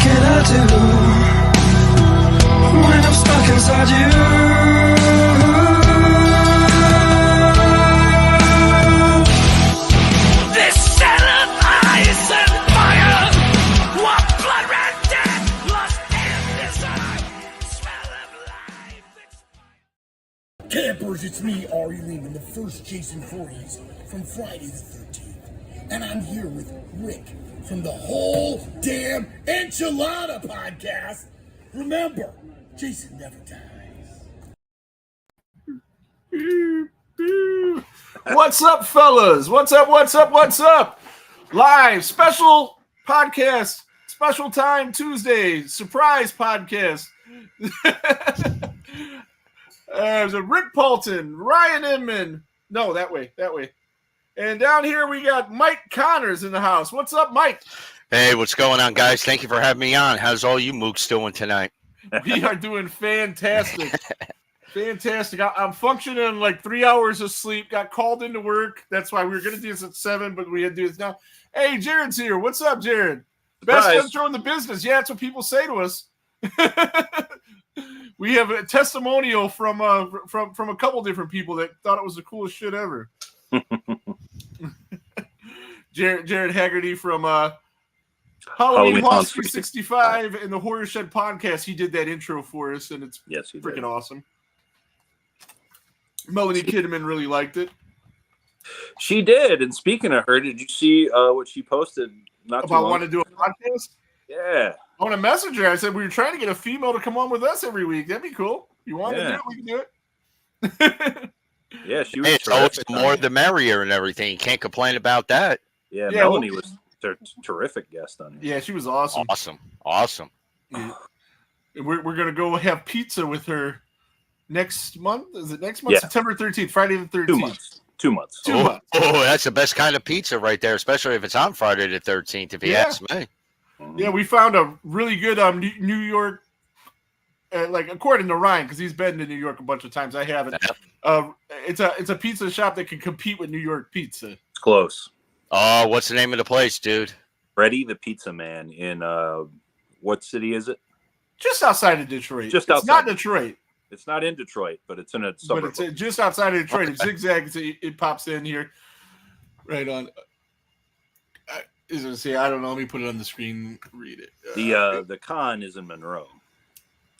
can I do when I'm stuck inside you? This cell of ice and fire, what blood red death, lust and desire, smell of life. Campers, it's me, Ari Lehman, the first Jason Voorhees from Friday the 13th. And I'm here with Rick from the Whole Damn Enchilada podcast. Remember, Jason never dies. What's up, fellas? What's up? Live, special podcast, special time Tuesday, surprise podcast. There's a Rick Paulton, Ryan Inman. No, that way. And down here we got Mike Connors in the house. What's up, Mike? Hey, what's going on, guys? Thank you for having me on. How's all you mooks doing tonight? We are doing fantastic. Fantastic. I'm functioning on like 3 hours of sleep. Got called into work. That's why we were going to do this at 7, but we had to do this now. Hey, Jared's here. What's up, Jared? Best intro in the business. Yeah, that's what people say to us. We have a testimonial from a couple different people that thought it was the coolest shit ever. Jared Haggerty from Halloween Haunts 365 and the Horror Shed podcast. He did that intro for us, and it's freaking awesome. Melanie Kidman really liked it. She did. And speaking of her, did you see what she posted? Not about wanting to do a podcast? Yeah. I want to message her. I said we were trying to get a female to come on with us every week. That'd be cool. You want to do it? We can do it. Yeah, she was. Hey, it's always the more the merrier and everything. You can't complain about that. Yeah, Melanie was a terrific guest on here. Yeah, she was awesome. Awesome. Yeah. We're gonna go have pizza with her next month. Is it next month? Yeah. September 13th, Friday the 13th. 2 months. Oh, that's the best kind of pizza right there, especially if it's on Friday the 13th. If you ask me. Yeah, we found a really good New York. Like according to Ryan, because he's been to New York a bunch of times. I haven't. It's a pizza shop that can compete with New York pizza. It's close. Oh, what's the name of the place, dude? Freddy the Pizza Man in what city is it? Just outside of Detroit. Just outside. It's not Detroit. It's not in Detroit, but it's in a suburb. But it's just outside of Detroit. It zigzags. It pops in here. Right on. I don't know. Let me put it on the screen. Read it. The con is in Monroe.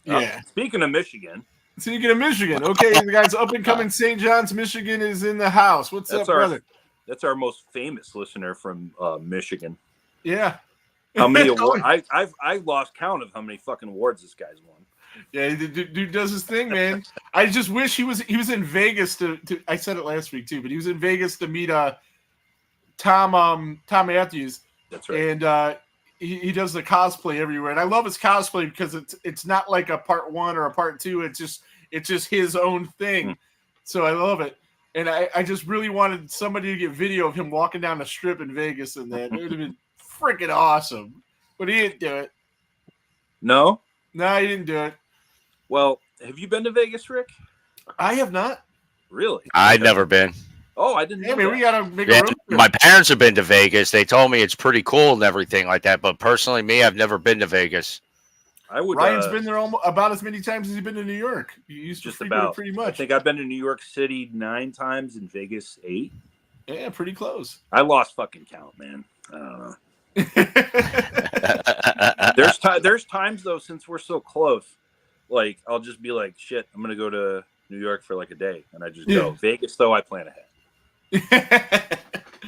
Yeah. Speaking of Michigan. Okay, the guys up and coming St. John's, Michigan is in the house. What's up, brother? That's our most famous listener from Michigan. Yeah. How many awards? I lost count of how many fucking awards this guy's won. Yeah, the dude does his thing, man. I just wish he was in Vegas to I said it last week too, but he was in Vegas to meet Tom Matthews. That's right. And he does the cosplay everywhere, and I love his cosplay because it's not like a part 1 or a part 2. It's just his own thing. So I love it, and I just really wanted somebody to get video of him walking down the strip in Vegas, and that it would have been freaking awesome. But he didn't do it. No, he didn't do it. Well, have you been to Vegas, Rick? I have not. Really? I've never been. Oh, I didn't know that. We gotta make a road trip. My parents have been to Vegas. They told me it's pretty cool and everything like that. But personally, me, I've never been to Vegas. Ryan's been there about as many times as he's been to New York. He used to frequent pretty much. I think I've been to New York City 9 times, in Vegas 8. Yeah, pretty close. I lost fucking count, man. I don't know. There's times though, since we're so close, like I'll just be like, shit, I'm gonna go to New York for like a day, and I just go. Vegas though, I plan ahead.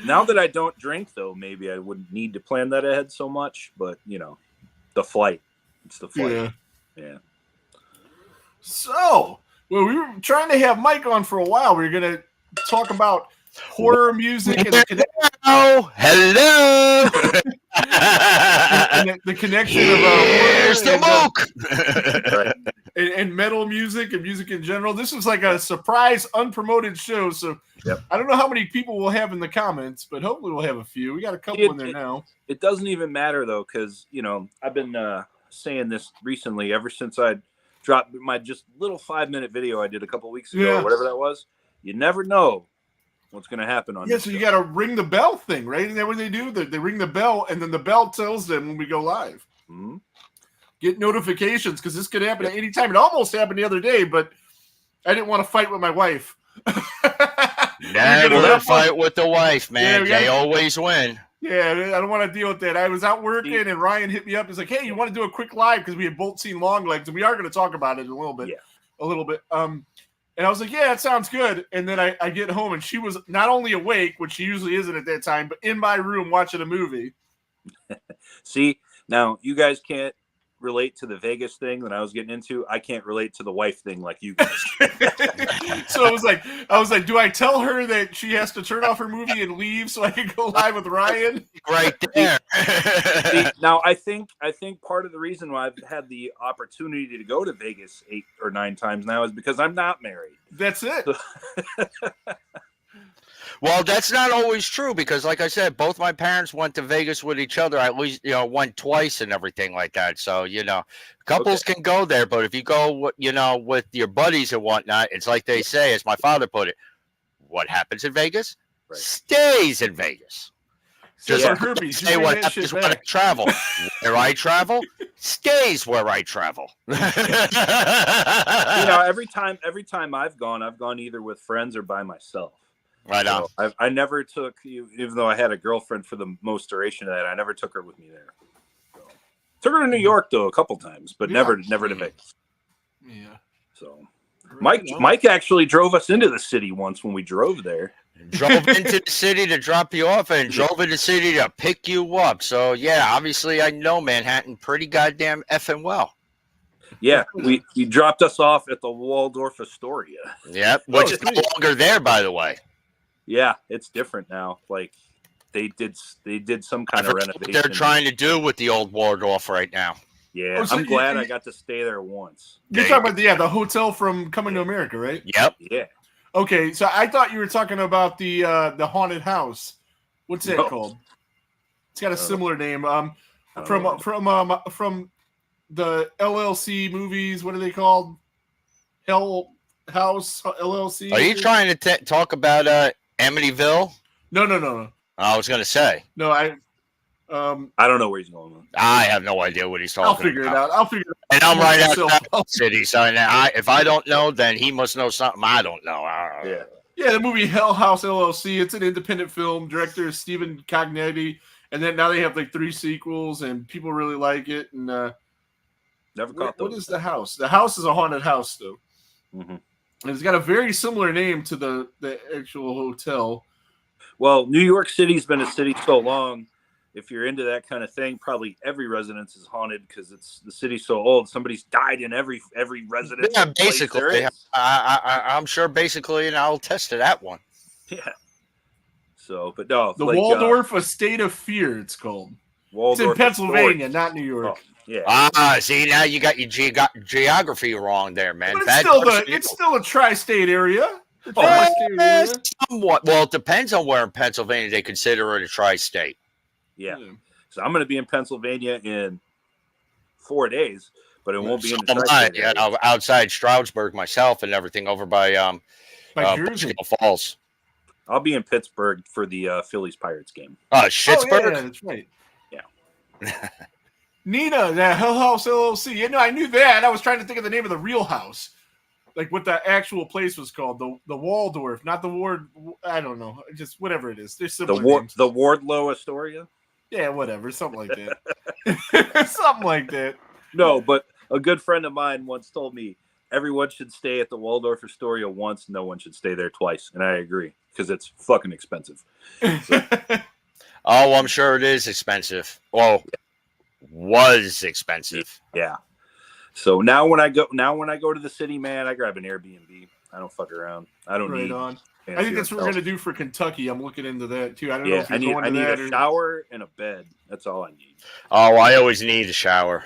Now that I don't drink, though, maybe I wouldn't need to plan that ahead so much. But the flight. It's the flight. Yeah. So, we were trying to have Mike on for a while. We were going to talk about horror music and the connection. Hello. And the connection of Where's the smoke? And metal music and music in general. This was like a surprise, unpromoted show. So I don't know how many people we'll have in the comments, but hopefully we'll have a few. We got a couple in there now. It doesn't even matter though, because I've been saying this recently ever since I dropped my just little 5-minute video I did a couple weeks ago, or whatever that was. You never know what's going to happen on this so show. You got to ring the bell thing, right? Isn't that what they do? They ring the bell, and then the bell tells them when we go live. Mm-hmm. get notifications because this could happen at any time. It almost happened the other day, but I didn't want to fight with my wife. Never fight with the wife, man. Yeah, they always win. Yeah, I don't want to deal with that. I was out working, and Ryan hit me up. He's like, "Hey, you want to do a quick live?" Because we had both seen Long Legs, and we are going to talk about it a little bit. And I was like, "Yeah, that sounds good." And then I get home, and she was not only awake, which she usually isn't at that time, but in my room watching a movie. See, now you guys can't relate to the Vegas thing that I was getting into. I can't relate to the wife thing like you guys. So I was like, do I tell her that she has to turn off her movie and leave so I can go live with Ryan? Right there. See, now I think part of the reason why I've had the opportunity to go to Vegas 8 or 9 times now is because I'm not married. That's it. Well, that's not always true because, like I said, both my parents went to Vegas with each other. I at least, went twice and everything like that. So, couples can go there, but if you go, with your buddies and whatnot, it's like they say, as my father put it, what happens in Vegas stays in Vegas. Just like herpes. Say what happens when I travel. Where I travel stays where I travel. Every time I've gone either with friends or by myself. Right on. I never took you, even though I had a girlfriend for the most duration of that. I never took her with me there. So, took her to New York though a couple times, but never to Vegas. Yeah. So Mike actually drove us into the city once when we drove there. Drove into the city to drop you off and drove into the city to pick you up. So yeah, obviously I know Manhattan pretty goddamn effing well. Yeah, he dropped us off at the Waldorf Astoria. Yep, which is no longer there, by the way. Yeah, it's different now. Like they did some kind of renovation. What they're trying to do with the old Waldorf right now. Yeah, I'm glad I got to stay there once. You're talking about the hotel from Coming to America, right? Yep. Yeah. Okay, so I thought you were talking about the haunted house. What's that called? It's got a similar name. From the LLC movies. What are they called? Hell House LLC. Are you trying to talk about Amityville? No. I was going to say. No, I don't know where he's going with. I have no idea what he's talking about. I'll figure it out. And I'm right outside the city, so if I don't know, then he must know something I don't know. Yeah, the movie Hell House LLC. It's an independent film. Director is Stephen Cognetti, and then now they have like 3 sequels, and people really like it. And never caught those. What is the house? The house is a haunted house, though. Mm-hmm. And it's got a very similar name to the actual hotel. Well, New York City's been a city so long. If you're into that kind of thing, probably every residence is haunted because the city's so old. Somebody's died in every residence. Yeah, basically. I'm sure basically, and I'll test to that one. Yeah. So, but no. The Waldorf Estate of Fear, it's called. Waldorf it's in Pennsylvania, not New York. Oh, yeah. See, now you got your geography wrong there, man. But it's still a tri-state area. Somewhat. Well, it depends on where in Pennsylvania they consider it a tri-state. Yeah. So I'm going to be in Pennsylvania in 4 days, but it won't be in the tri-state area. Outside Stroudsburg myself and everything over by Falls. I'll be in Pittsburgh for the Phillies Pirates game. Schittsburg? Yeah, that's right. Yeah. Nina, that Hell House LLC. I knew that. I was trying to think of the name of the real house. Like what the actual place was called. The Waldorf, not the Ward. I don't know. Just whatever it is. There's similar names. The Wardlow Astoria? Yeah, whatever. Something like that. Something like that. No, but a good friend of mine once told me everyone should stay at the Waldorf Astoria once. No one should stay there twice. And I agree because it's fucking expensive. So. Oh, I'm sure it is expensive. Well, was expensive. Yeah. So now when I go to the city, man, I grab an Airbnb. I don't fuck around. I don't need. I think that's what we're gonna do for Kentucky. I'm looking into that too. I don't know if you're I need a shower and a bed. That's all I need. Oh, I always need a shower.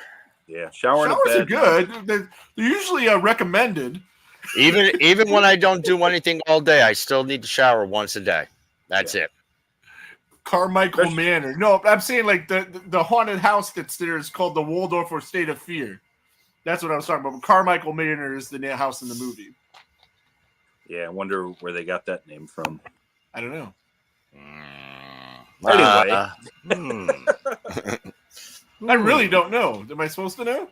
Yeah, shower and a Showers bed. are good. They're usually recommended. Even when I don't do anything all day, I still need to shower once a day. That's it. Carmichael Manor. No, I'm saying like the haunted house that's there is called the Waldorf Estate of Fear. That's what I was talking about. Carmichael Manor is the house in the movie. Yeah, I wonder where they got that name from. I don't know. Anyway. I really don't know. Am I supposed to know?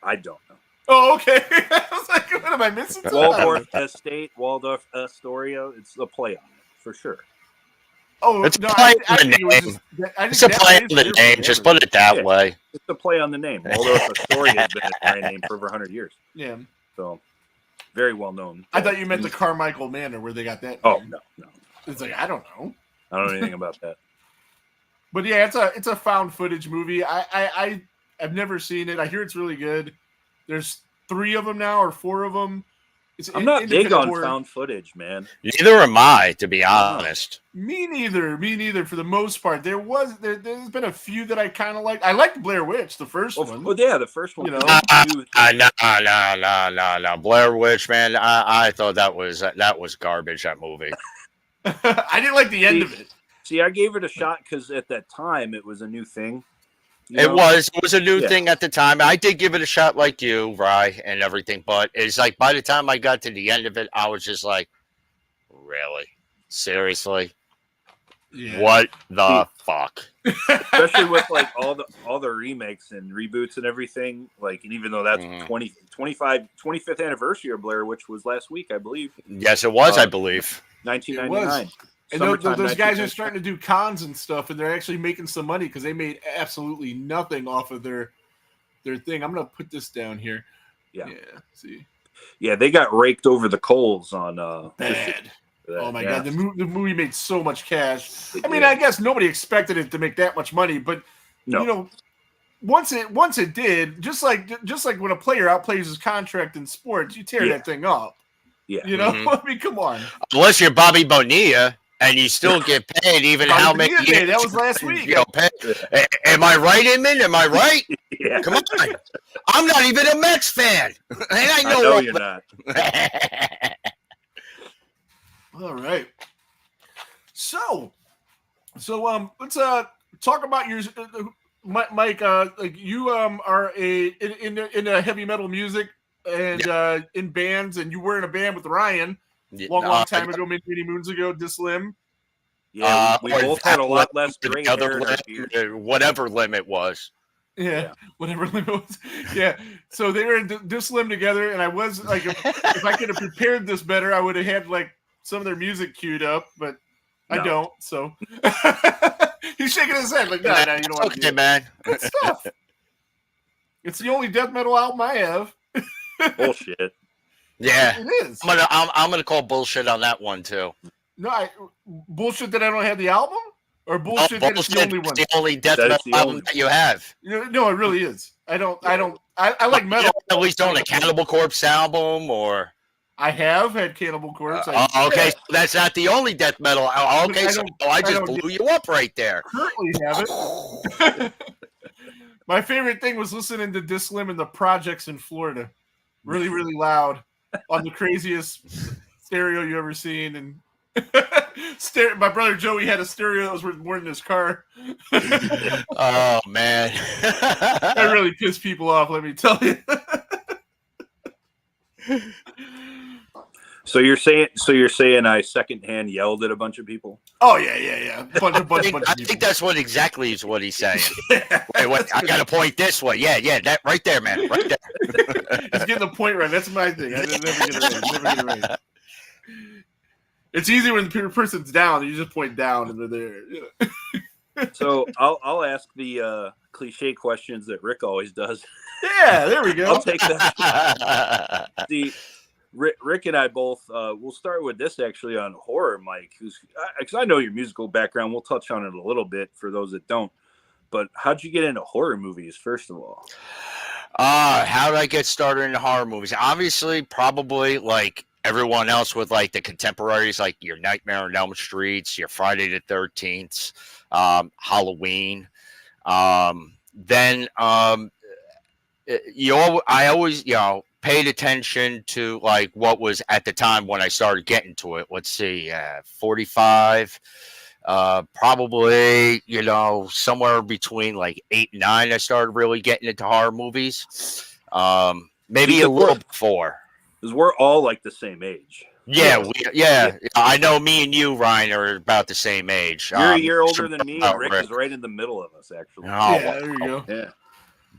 I don't know. Oh, okay. I was like, what am I missing? Waldorf Astoria. It's a play on it for sure. Oh, It's no, a play I on the think it was name. just. I think It's a that play is on the their name. Just put it that Yeah. way. It's a play on the name. Waldorf Astoria has been a brand name for over 100 years. Yeah. So very well known. I thought you meant the Carmichael Manor where they got that. Oh name. no. It's like I don't know. I don't know anything about that. But yeah, it's a found footage movie. I've never seen it. I hear it's really good. There's 3 of them now or 4 of them. I'm not big on found footage, man. Neither am I, to be honest. Me neither. For the most part, there's been a few that I kind of like. I liked Blair Witch, the first one. Well, yeah, the first one. You know, No. Blair Witch, man. I thought that was garbage. That movie. I didn't like the end of it. See, I gave it a shot because at that time it was a new thing. It was a new thing at the time. I did give it a shot like you, Rye, and everything. But it's like by the time I got to the end of it, I was just like, really? Seriously? Yeah. What the fuck? Especially with like all the remakes and reboots and everything. Like, and even though that's 25th anniversary of Blair Witch was last week, I believe. Yes, it was, I believe. 1999. And those guys are starting to do cons and stuff, and they're actually making some money because they made absolutely nothing off of their thing. I'm gonna put this down here. Yeah. See. Yeah, they got raked over the coals on bad. Oh my god, the movie made so much cash. I mean, Yeah. I guess nobody expected it to make that much money, but you know, once it did, just like when a player outplays his contract in sports, you tear that thing up. Yeah. You know, I mean, come on. Unless you're Bobby Bonilla and you still get paid, even how many years that was last week. You know, am I right, Inman? Am I right? Yeah. Come on. I'm not even a Mets fan. And I know you're not. All right. So let's talk about your Mike. Like you are in heavy metal music and in bands, and you were in a band with Ryan long time ago, many moons ago. Dislim. Yeah, we both had a lot less gray hair. Whatever limit was. Yeah, whatever limit was. Yeah, so they were in Dislim together, and I was like, if I could have prepared this better, I would have had like some of their music queued up, but I don't. So he's shaking his head like, no, you don't want to do it. Man. Good stuff. It's the only death metal album I have. Bullshit. Yeah, it is. I'm gonna call bullshit on that one too. No, bullshit that I don't have the album, or bullshit that it's the only one. The only death metal album that you have. No, it really is. I like metal. At least on a Cannibal Corpse album, or I have had Cannibal Corpse. Okay, so that's not the only death metal. Okay, I just blew you up right there. Currently have it. My favorite thing was listening to Dislim in the projects in Florida, really, really loud on the craziest stereo you ever seen, and my brother Joey had a stereo that was worth more than his car. Oh man, that really pissed people off. Let me tell you. So you're saying I secondhand yelled at a bunch of people? Oh yeah. Bunch of people. I think that's exactly is what he's saying. Wait, I got to point this way. Yeah, that right there, man, right there. He's getting the point right. That's my thing. I never get it right. It's easy when the person's down. You just point down and they're there. So I'll ask the cliche questions that Rick always does. Yeah, there we go. I'll take that. Rick and I both. We'll start with this actually on horror, Mike. Because I know your musical background. We'll touch on it a little bit for those that don't. But how'd you get into horror movies, first of all? How did I get started in horror movies? Obviously, probably like everyone else with like the contemporaries, like your Nightmare on Elm Streets, your Friday the 13th, Halloween. Then I always paid attention to like what was at the time when I started getting to it. Let's see, 45. Probably, somewhere between like 8 and 9, I started really getting into horror movies. Maybe a little before. Because we're all like the same age. Yeah. I know me and you, Ryan, are about the same age. You're a year older than me, and Rick is right in the middle of us, actually. Yeah, there you go. Yeah.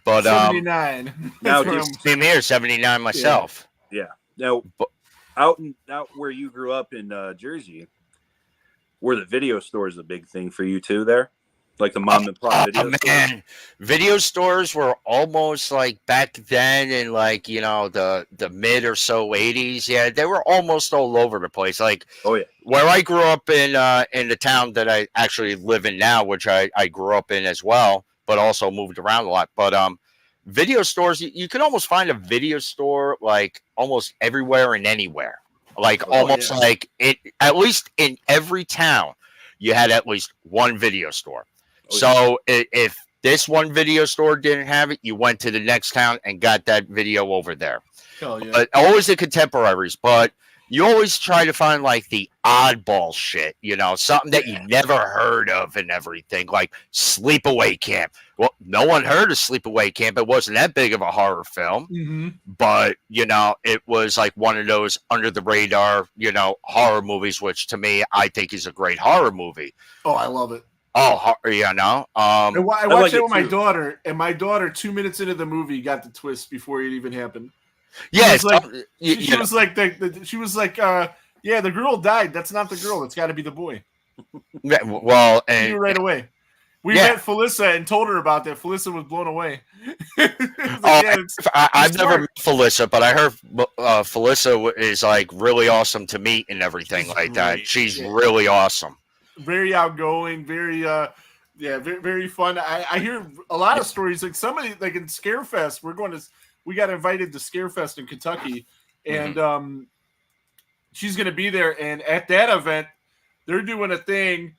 But 79. Now That's where just- same here, 79 myself. Yeah. Now, out where you grew up in Jersey, were the video stores a big thing for you too? There, like the mom and pop video stores. Man, video stores were almost like back then in like the mid or so 80s. Yeah, they were almost all over the place. Like Oh yeah. where I grew up in the town that I actually live in now, which I grew up in as well, but also moved around a lot. But video stores, you can almost find a video store like almost everywhere and anywhere. Like almost like it, at least in every town, you had at least one video store. So if this one video store didn't have it, you went to the next town and got that video over there. Hell yeah. But always the contemporaries. But you always try to find like the oddball shit, something that you never heard of and everything, like Sleepaway Camp. Well, no one heard of Sleepaway Camp. It wasn't that big of a horror film, but it was like one of those under the radar, horror movies, which to me I think is a great horror movie. Oh, I love it. Oh, I watched it with my too. daughter, and my daughter 2 minutes into the movie got the twist before it even happened. yeah, She was like, she was like, she was like, yeah, the girl died. That's not the girl. It's got to be the boy. well, She and knew right away. We Yeah. met Felissa and told her about that. Felissa was blown away. I've never smart. met Felissa, but I heard Felissa is like really awesome to meet and everything She's like that. great. She's Yeah. really awesome. Very outgoing, very very, very fun. I hear a lot of stories, like somebody like in Scarefest, we got invited to Scarefest in Kentucky, and she's gonna be there, and at that event they're doing a thing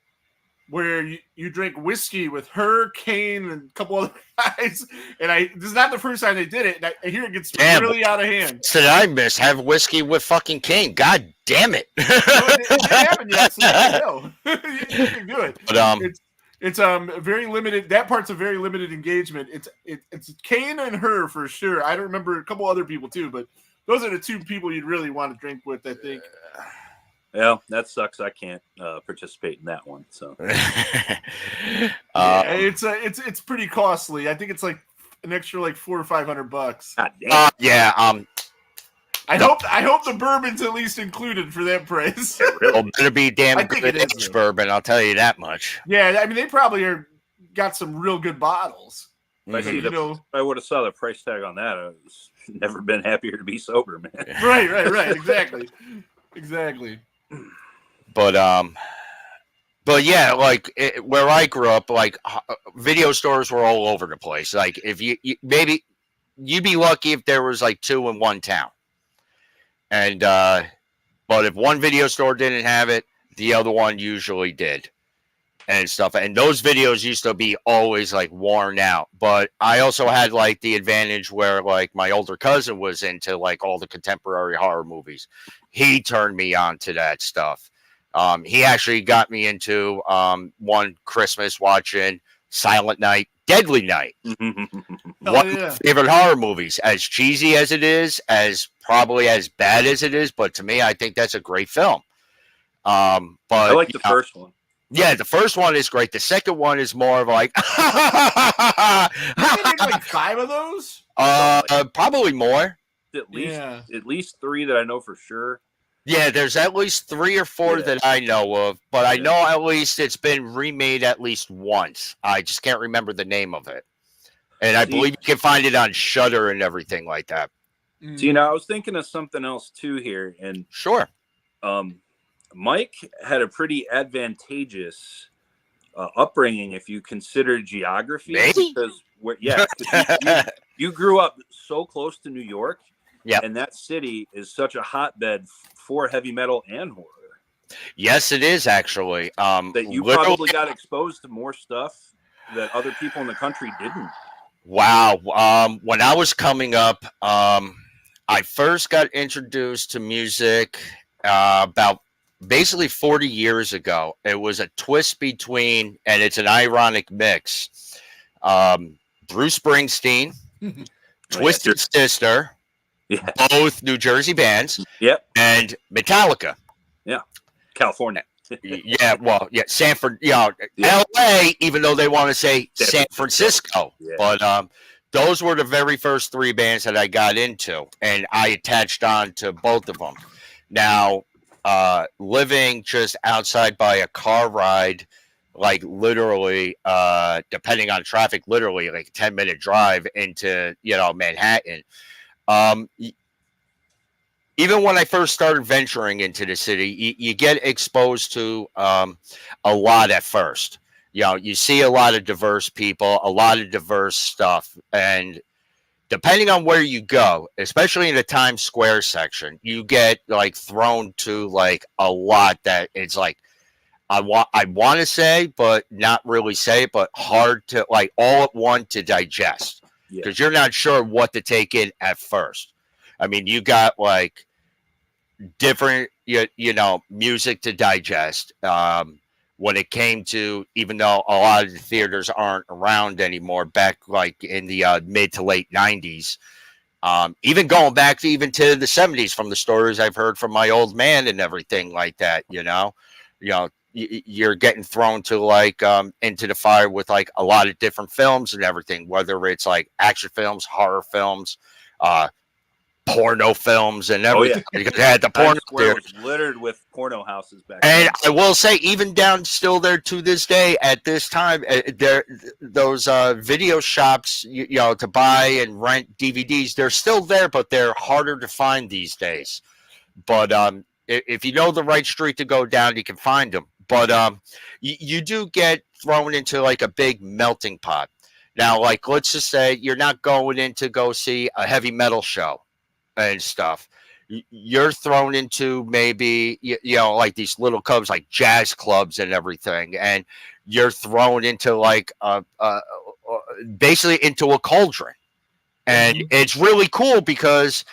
where you drink whiskey with her, Kane, and a couple other guys, and this is not the first time they did it, and I hear it gets really out of hand. So did I miss have whiskey with fucking King? God damn it! It didn't happen yet, so you know. You can do it. But It's very limited. That part's a very limited engagement. It's Kane and her for sure. I don't remember a couple other people too, but those are the two people you'd really want to drink with, I think. Yeah, that sucks. I can't participate in that one. So It's pretty costly. I think it's like an extra like $400 or $500. God damn. yeah. I hope the bourbon's at least included for that price. Well, better be damn I think good it is, aged bourbon. I'll tell you that much. Yeah, I mean they probably got some real good bottles. I see You know, if I would have saw the price tag on that, I was never been happier to be sober, man. right, exactly. But yeah, like where I grew up, like video stores were all over the place. Like if you maybe you'd be lucky if there was like two in one town. And but if one video store didn't have it, the other one usually did and stuff. And those videos used to be always like worn out. But I also had like the advantage where like my older cousin was into like all the contemporary horror movies. He turned me on to that stuff. He actually got me into one Christmas watching Silent Night, Deadly Night. One of my favorite horror movies, as cheesy as it is, as probably as bad as it is, but to me, I think that's a great film. But I like the first one. Yeah, the first one is great. The second one is more of like, Like 5 of those? probably more. At least 3 that I know for sure. Yeah, there's at least 3 or 4 that I know of, but I know at least it's been remade at least once. I just can't remember the name of it. And I believe you can find it on Shudder and everything like that. See, now I was thinking of something else too here, and Sure. Mike had a pretty advantageous upbringing if you consider geography. Maybe? Because you grew up so close to New York. Yep. And that city is such a hotbed for heavy metal and horror. Yes, it is actually. That you probably got exposed to more stuff that other people in the country didn't. Wow. When I was coming up, I first got introduced to music about basically 40 years ago. It was a twist between, and it's an ironic mix, Bruce Springsteen, Twisted Sister, both New Jersey bands, and Metallica. Yeah, California. Sanford, LA, even though they want to say San Francisco. Yeah. But those were the very first 3 bands that I got into, and I attached on to both of them. Now, living just outside by a car ride, like literally, depending on traffic, literally like a 10-minute drive into, Manhattan. Um, Even when I first started venturing into the city, you get exposed to a lot at first. You see a lot of diverse people, a lot of diverse stuff. And depending on where you go, especially in the Times Square section, you get like thrown to like a lot that it's like, I want to say, but not really say, but hard to like all at one to digest because you're not sure what to take in at first. I mean, you got like different, music to digest. When it came to, even though a lot of the theaters aren't around anymore, back like in the mid to late 90s, even going back to even to the 70s from the stories I've heard from my old man and everything like that, you're getting thrown to like into the fire with like a lot of different films and everything, whether it's like action films, horror films, porno films, and everything. Oh, yeah. They had the porno Square was littered with porno houses back and then. I will say, even down still there to this day, at this time, there those video shops, to buy and rent DVDs, they're still there, but they're harder to find these days. But if you know the right street to go down, you can find them. But you do get thrown into like a big melting pot. Now, like, let's just say you're not going in to go see a heavy metal show and stuff. You're thrown into maybe, like these little clubs, like jazz clubs and everything. And you're thrown into like basically into a cauldron. And it's really cool because,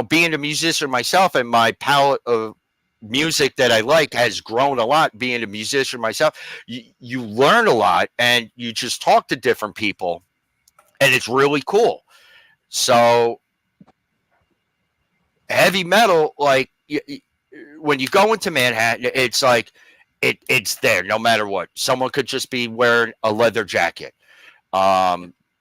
being a musician myself and my palette of music that I like has grown a lot. Being a musician myself, you learn a lot and you just talk to different people, and it's really cool. So heavy metal, like when you go into Manhattan, it's like it's there no matter what. Someone could just be wearing a leather jacket,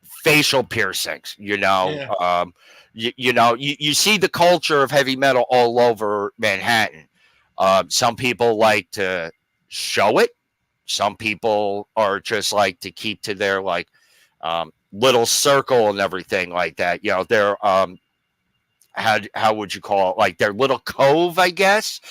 facial piercings, Yeah. You see the culture of heavy metal all over Manhattan. Some people like to show it. Some people are just like to keep to their like little circle and everything like that. They're how would you call it? Like their little cove, I guess.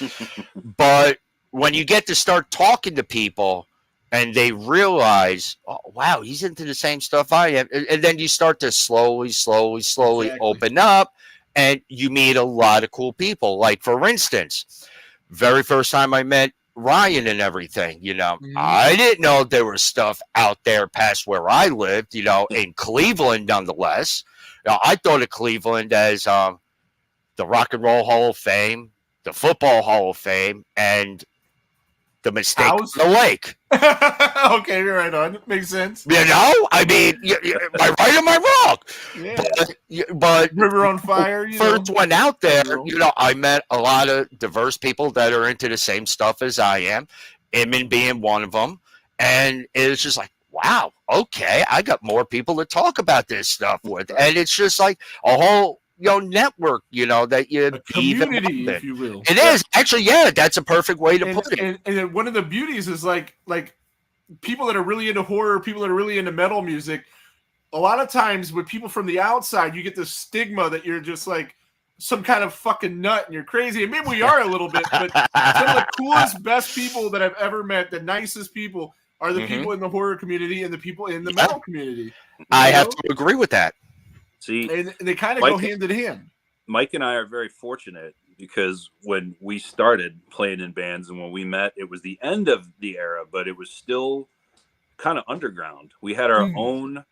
But when you get to start talking to people and they realize, oh, wow, he's into the same stuff I am. And then you start to slowly Exactly. open up and you meet a lot of cool people. Like, for instance, very first time I met Ryan and everything, I didn't know there was stuff out there past where I lived, in Cleveland, nonetheless. I thought of Cleveland as the Rock and Roll Hall of Fame, the Football Hall of Fame, and the mistake on the lake. Okay, you're right on. Makes sense. I mean, am I right or am I wrong? Yeah. But River on Fire. First went out there, I met a lot of diverse people that are into the same stuff as I am, Eamon being one of them. And it's just like, wow, okay, I got more people to talk about this stuff with. And it's just like a whole network, that you a community, if you will. It is actually, yeah, that's a perfect way to put it. And one of the beauties is like people that are really into horror, people that are really into metal music. A lot of times with people from the outside, you get this stigma that you're just like some kind of fucking nut and you're crazy. And maybe we are a little bit, but some of the coolest, best people that I've ever met, the nicest people, are the people in the horror community and the people in the metal community. I have to agree with that. See, and they kind of go hand in hand. Mike and I are very fortunate because when we started playing in bands and when we met, it was the end of the era, but it was still kind of underground. We had our own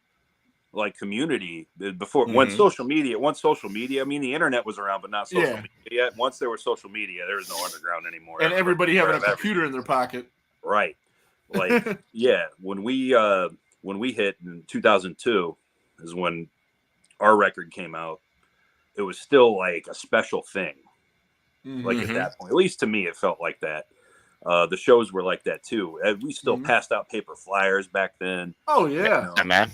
like community before when social media. I mean, the internet was around, but not social media yet. Once there was social media, there was no underground anymore. And everybody having a computer in their pocket. Right. Like, yeah, when we hit in 2002 is when our record came out. It was still like a special thing. Like at that point, at least to me, it felt like that. The shows were like that too. We still passed out paper flyers back then. Oh yeah, man.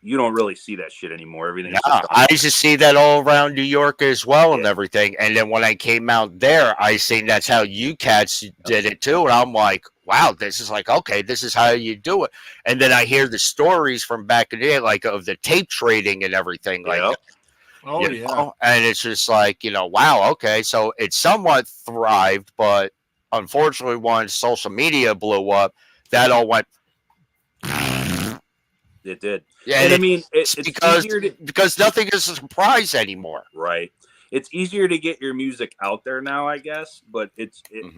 you don't really see that shit anymore. Everything's Yeah, just I used to see that all around New York as well and Yeah. everything. And then when I came out there, I seen that's how you cats did it too. And I'm like, wow, this is like, okay, this is how you do it. And then I hear the stories from back in the day, like of the tape trading and everything like Yep. that. Oh You yeah. know? And it's just like, wow, okay. So it somewhat thrived, but unfortunately, once social media blew up, that all went. It did. Yeah, And I mean, it's it's because easier to nothing is a surprise anymore. right. It's easier to get your music out there now, I guess, but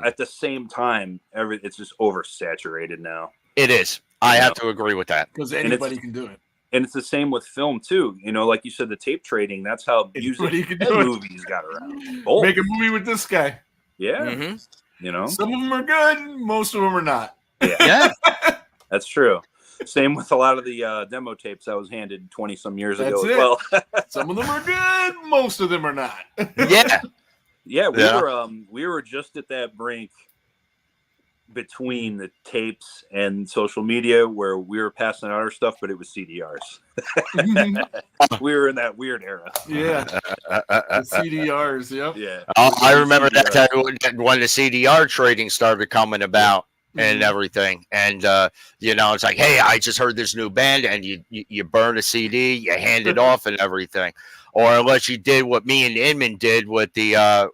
at the same time, it's just oversaturated now. It is. I You have know? to agree with that. Because anybody can do it. And it's the same with film too. Like you said, the tape trading. That's how music Anybody can and do it. movies got around. Both. Make a movie with this guy. Yeah. Mm-hmm. Some of them are good, most of them are not. Yeah. That's true. Same with a lot of the demo tapes I was handed 20 some years ago That's as well. Some of them are good, most of them are not. Yeah. Yeah, we were just at that brink between the tapes and social media where we were passing out our stuff, but it was CDRs. We were in that weird era. Yeah. The CDRs, yep. Yeah. I remember that time when the CDR trading started coming about and everything. And, it's like, hey, I just heard this new band, and you burn a CD, you hand it off and everything. Or unless you did what me and Inman did with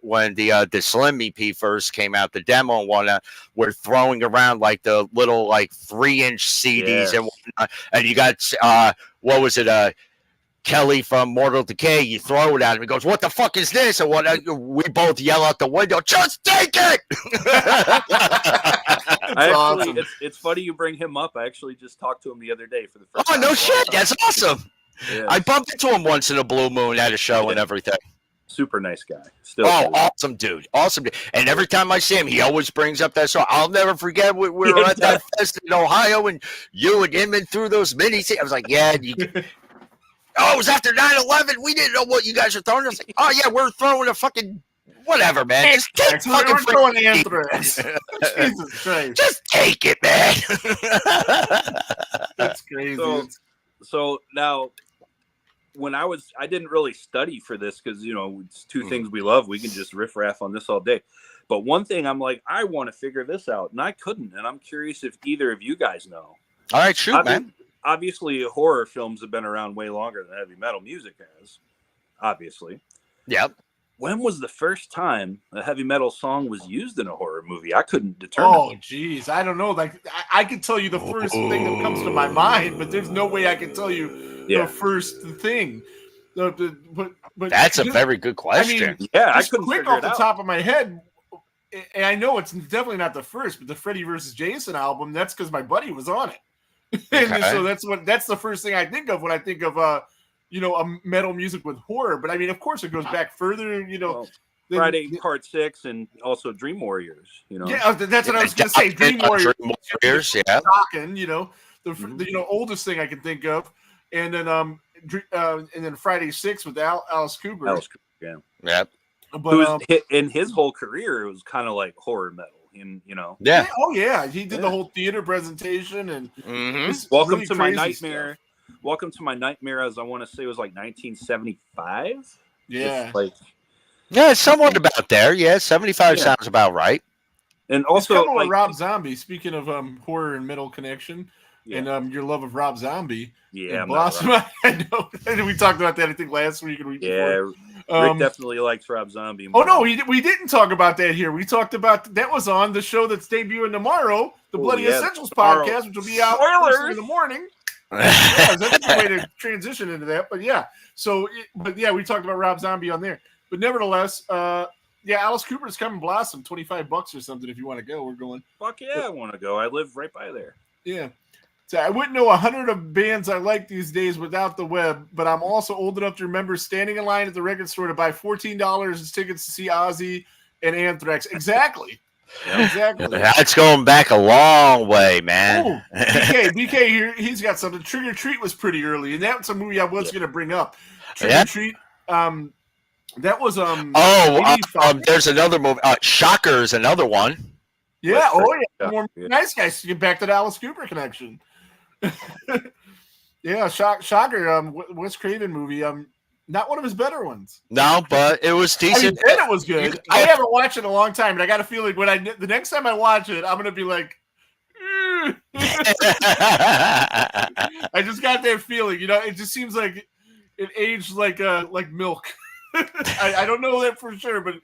when the Slim EP first came out, the demo and whatnot, we're throwing around like the little 3-inch CDs and whatnot. And you got what was it? Kelly from Mortal Decay. You throw it at him. He goes, "What the fuck is this?" And what? We both yell out the window, "Just take it!" Awesome. It's funny you bring him up. I actually just talked to him the other day for the first Oh, time. no shit. That's awesome. Yeah. I bumped into him once in a blue moon at a show and everything. Super nice guy. Still. Oh, awesome dude. Awesome dude. And every time I see him, he always brings up that song. I'll never forget we were at that fest in Ohio, and you and Inman threw those minis. I was like, yeah. Oh, it was after 9/11. We didn't know what you guys were throwing. I was like, oh, yeah, we're throwing a fucking whatever, man. Just take We're throwing Anthrax. Jesus Christ. Just take it, man. That's crazy. So now, when I didn't really study for this because, it's two things we love. We can just riff raff on this all day. But one thing I'm like, I want to figure this out, and I couldn't. And I'm curious if either of you guys know. All right, shoot, man. Obviously, horror films have been around way longer than heavy metal music has. Obviously. Yep. When was the first time a heavy metal song was used in a horror movie? I couldn't determine. Oh, geez. I don't know. Like, I could tell you the first thing that comes to my mind, but there's no way I can tell you the first thing. But that's a very good question. I couldn't quick figure off it the out. top of my head, and I know it's definitely not the first, but the Freddy vs. Jason album, that's because my buddy was on it. And so that's the first thing I think of when I think of a metal music with horror. But I mean, of course, it goes back further. Friday Part 6 and also Dream Warriors. Yeah, that's what I was going to say. Dream Warriors. Yeah. Shocking, the oldest thing I can think of, and then Friday 6 with Alice Cooper. Alice Cooper, yeah. Yep. But in his whole career, it was kind of like horror metal. Yeah. Oh yeah, he did the whole theater presentation and Welcome really to My crazy Nightmare. stuff. Welcome to My Nightmare, as I want to say, was like 1975. Yeah, yeah, somewhat about there. Yeah, 75 sounds about right. And also, with Rob Zombie. Speaking of horror and metal connection, and your love of Rob Zombie. Yeah, Blossom. I know. And we talked about that I think last week and week before. Rick definitely likes Rob Zombie. Oh no, we didn't talk about that here. We talked about that was on the show that's debuting tomorrow, the Bloody Essentials podcast, which will be out first in the morning. That's a good way to transition into that. But yeah, we talked about Rob Zombie on there. But nevertheless, Alice Cooper's coming. Blossom, $25 or something if you want to go. We're going. Fuck yeah, I want to go. I live right by there. Yeah. So I wouldn't know 100 of bands I like these days without the web, but I'm also old enough to remember standing in line at the record store to buy $14 as tickets to see Ozzy and Anthrax. Exactly. Yeah, exactly. That's going back a long way, man. Oh, BK here, he's got something. Trick or Treat was pretty early, and that's a movie I was going to bring up. Trick or Treat, that was there's another movie. Shocker is another one. Yeah, More Nice Guys to get back to the Alice Cooper connection. Yeah, shocker. Wes Craven movie. Not one of his better ones. No, but it was I mean, decent. then it was good. I haven't watched it in a long time, but I got a feeling the next time I watch it, I'm gonna be like, I just got that feeling. It just seems like it aged like milk. I don't know that for sure, but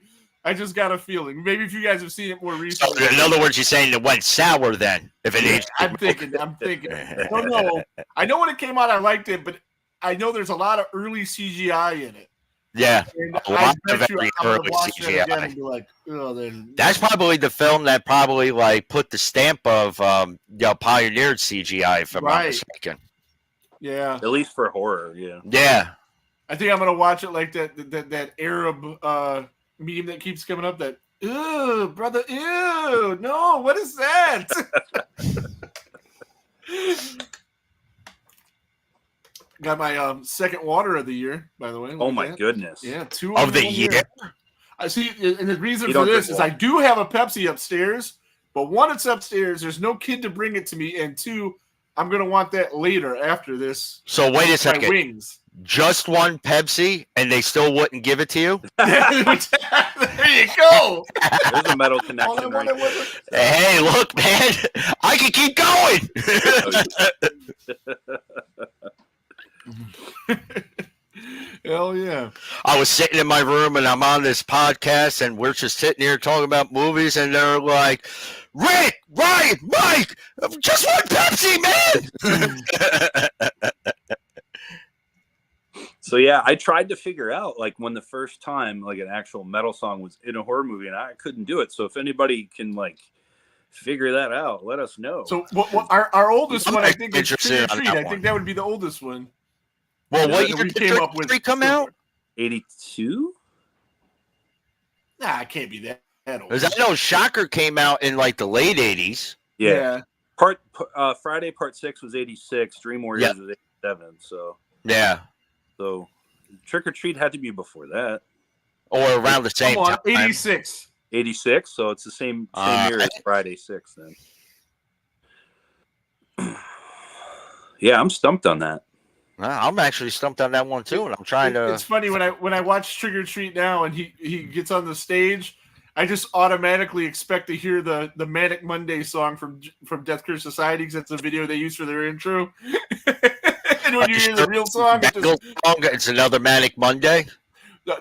I just got a feeling. Maybe if you guys have seen it more recently. So in other words, you're saying it went sour then? If it aged, I'm thinking. I don't know. I know when it came out, I liked it, but I know there's a lot of early CGI in it. Yeah, And a lot I of bet you very I'm gonna early watch that again CGI. and be like, oh, then That's probably the film that probably like put the stamp of pioneered CGI, if I'm not mistaken. Yeah, At least for horror, yeah. Yeah. I think I'm gonna watch it like that Arab meme that keeps coming up. That ew, brother, ew, no, what is that? Got my second water of the year, by the way. Look Oh at my that. goodness. Yeah, 2 Of the in 1 year? I see, and the reason You for don't this drink is I water. do have a Pepsi upstairs, but one, it's upstairs. There's no kid to bring it to me, and two, I'm gonna want that later after this. So wait a My second. wings. Just one Pepsi, and they still wouldn't give it to you? There you go. There's a metal All I connection right wanted was Hey, look, man, I can keep going. hell yeah. I was sitting in my room and I'm on this podcast and we're just sitting here talking about movies and they're like, Rick, Ryan, Mike, just one Pepsi, man. So yeah, I tried to figure out like when the first time like an actual metal song was in a horror movie and I couldn't do it. So if anybody can like figure that out, let us know. So what our oldest I'm one, I think, is interested Trick or on Treat. that I think one. that would be the oldest one. Well, Yeah, what that year we did came Trick up or with. Treat come out? 82? Nah, it can't be that old. Because I know Shocker came out in like the late 80s. Yeah. Friday Part 6 was 86, Dream Warriors was 87, so Yeah. Trick or Treat had to be before that. Or around the same Come on, time. 86. 86, so it's the same year as Friday 6 then. Yeah, I'm stumped on that. I'm actually stumped on that one too, and I'm trying to. It's funny when I watch Trick or Treat now, and he gets on the stage, I just automatically expect to hear the Manic Monday song from Death Cure Society because it's a video they use for their intro. And when you hear the real song, It's another Manic Monday.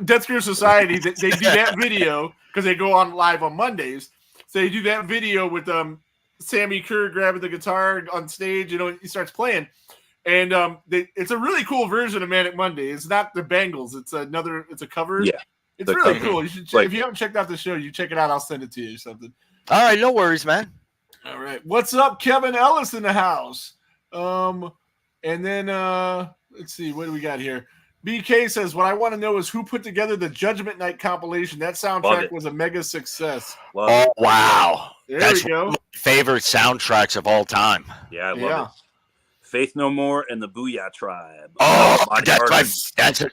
Death Cure Society, they do that video because they go on live on Mondays. So they do that video with Sammy Kerr grabbing the guitar on stage. He starts playing. And it's a really cool version of Manic Monday. It's not the Bangles. It's a cover. Yeah. It's really cool. You should if you haven't checked out the show, you check it out. I'll send it to you or something. All right, no worries, man. All right. What's up, Kevin Ellis in the house? And then let's see, what do we got here? BK says, what I want to know is who put together the Judgment Night compilation. That soundtrack was a mega success. Oh, wow. That's we go. One of my favorite soundtracks of all time. Yeah, I love it. Faith No More and the Booyah Tribe. Oh,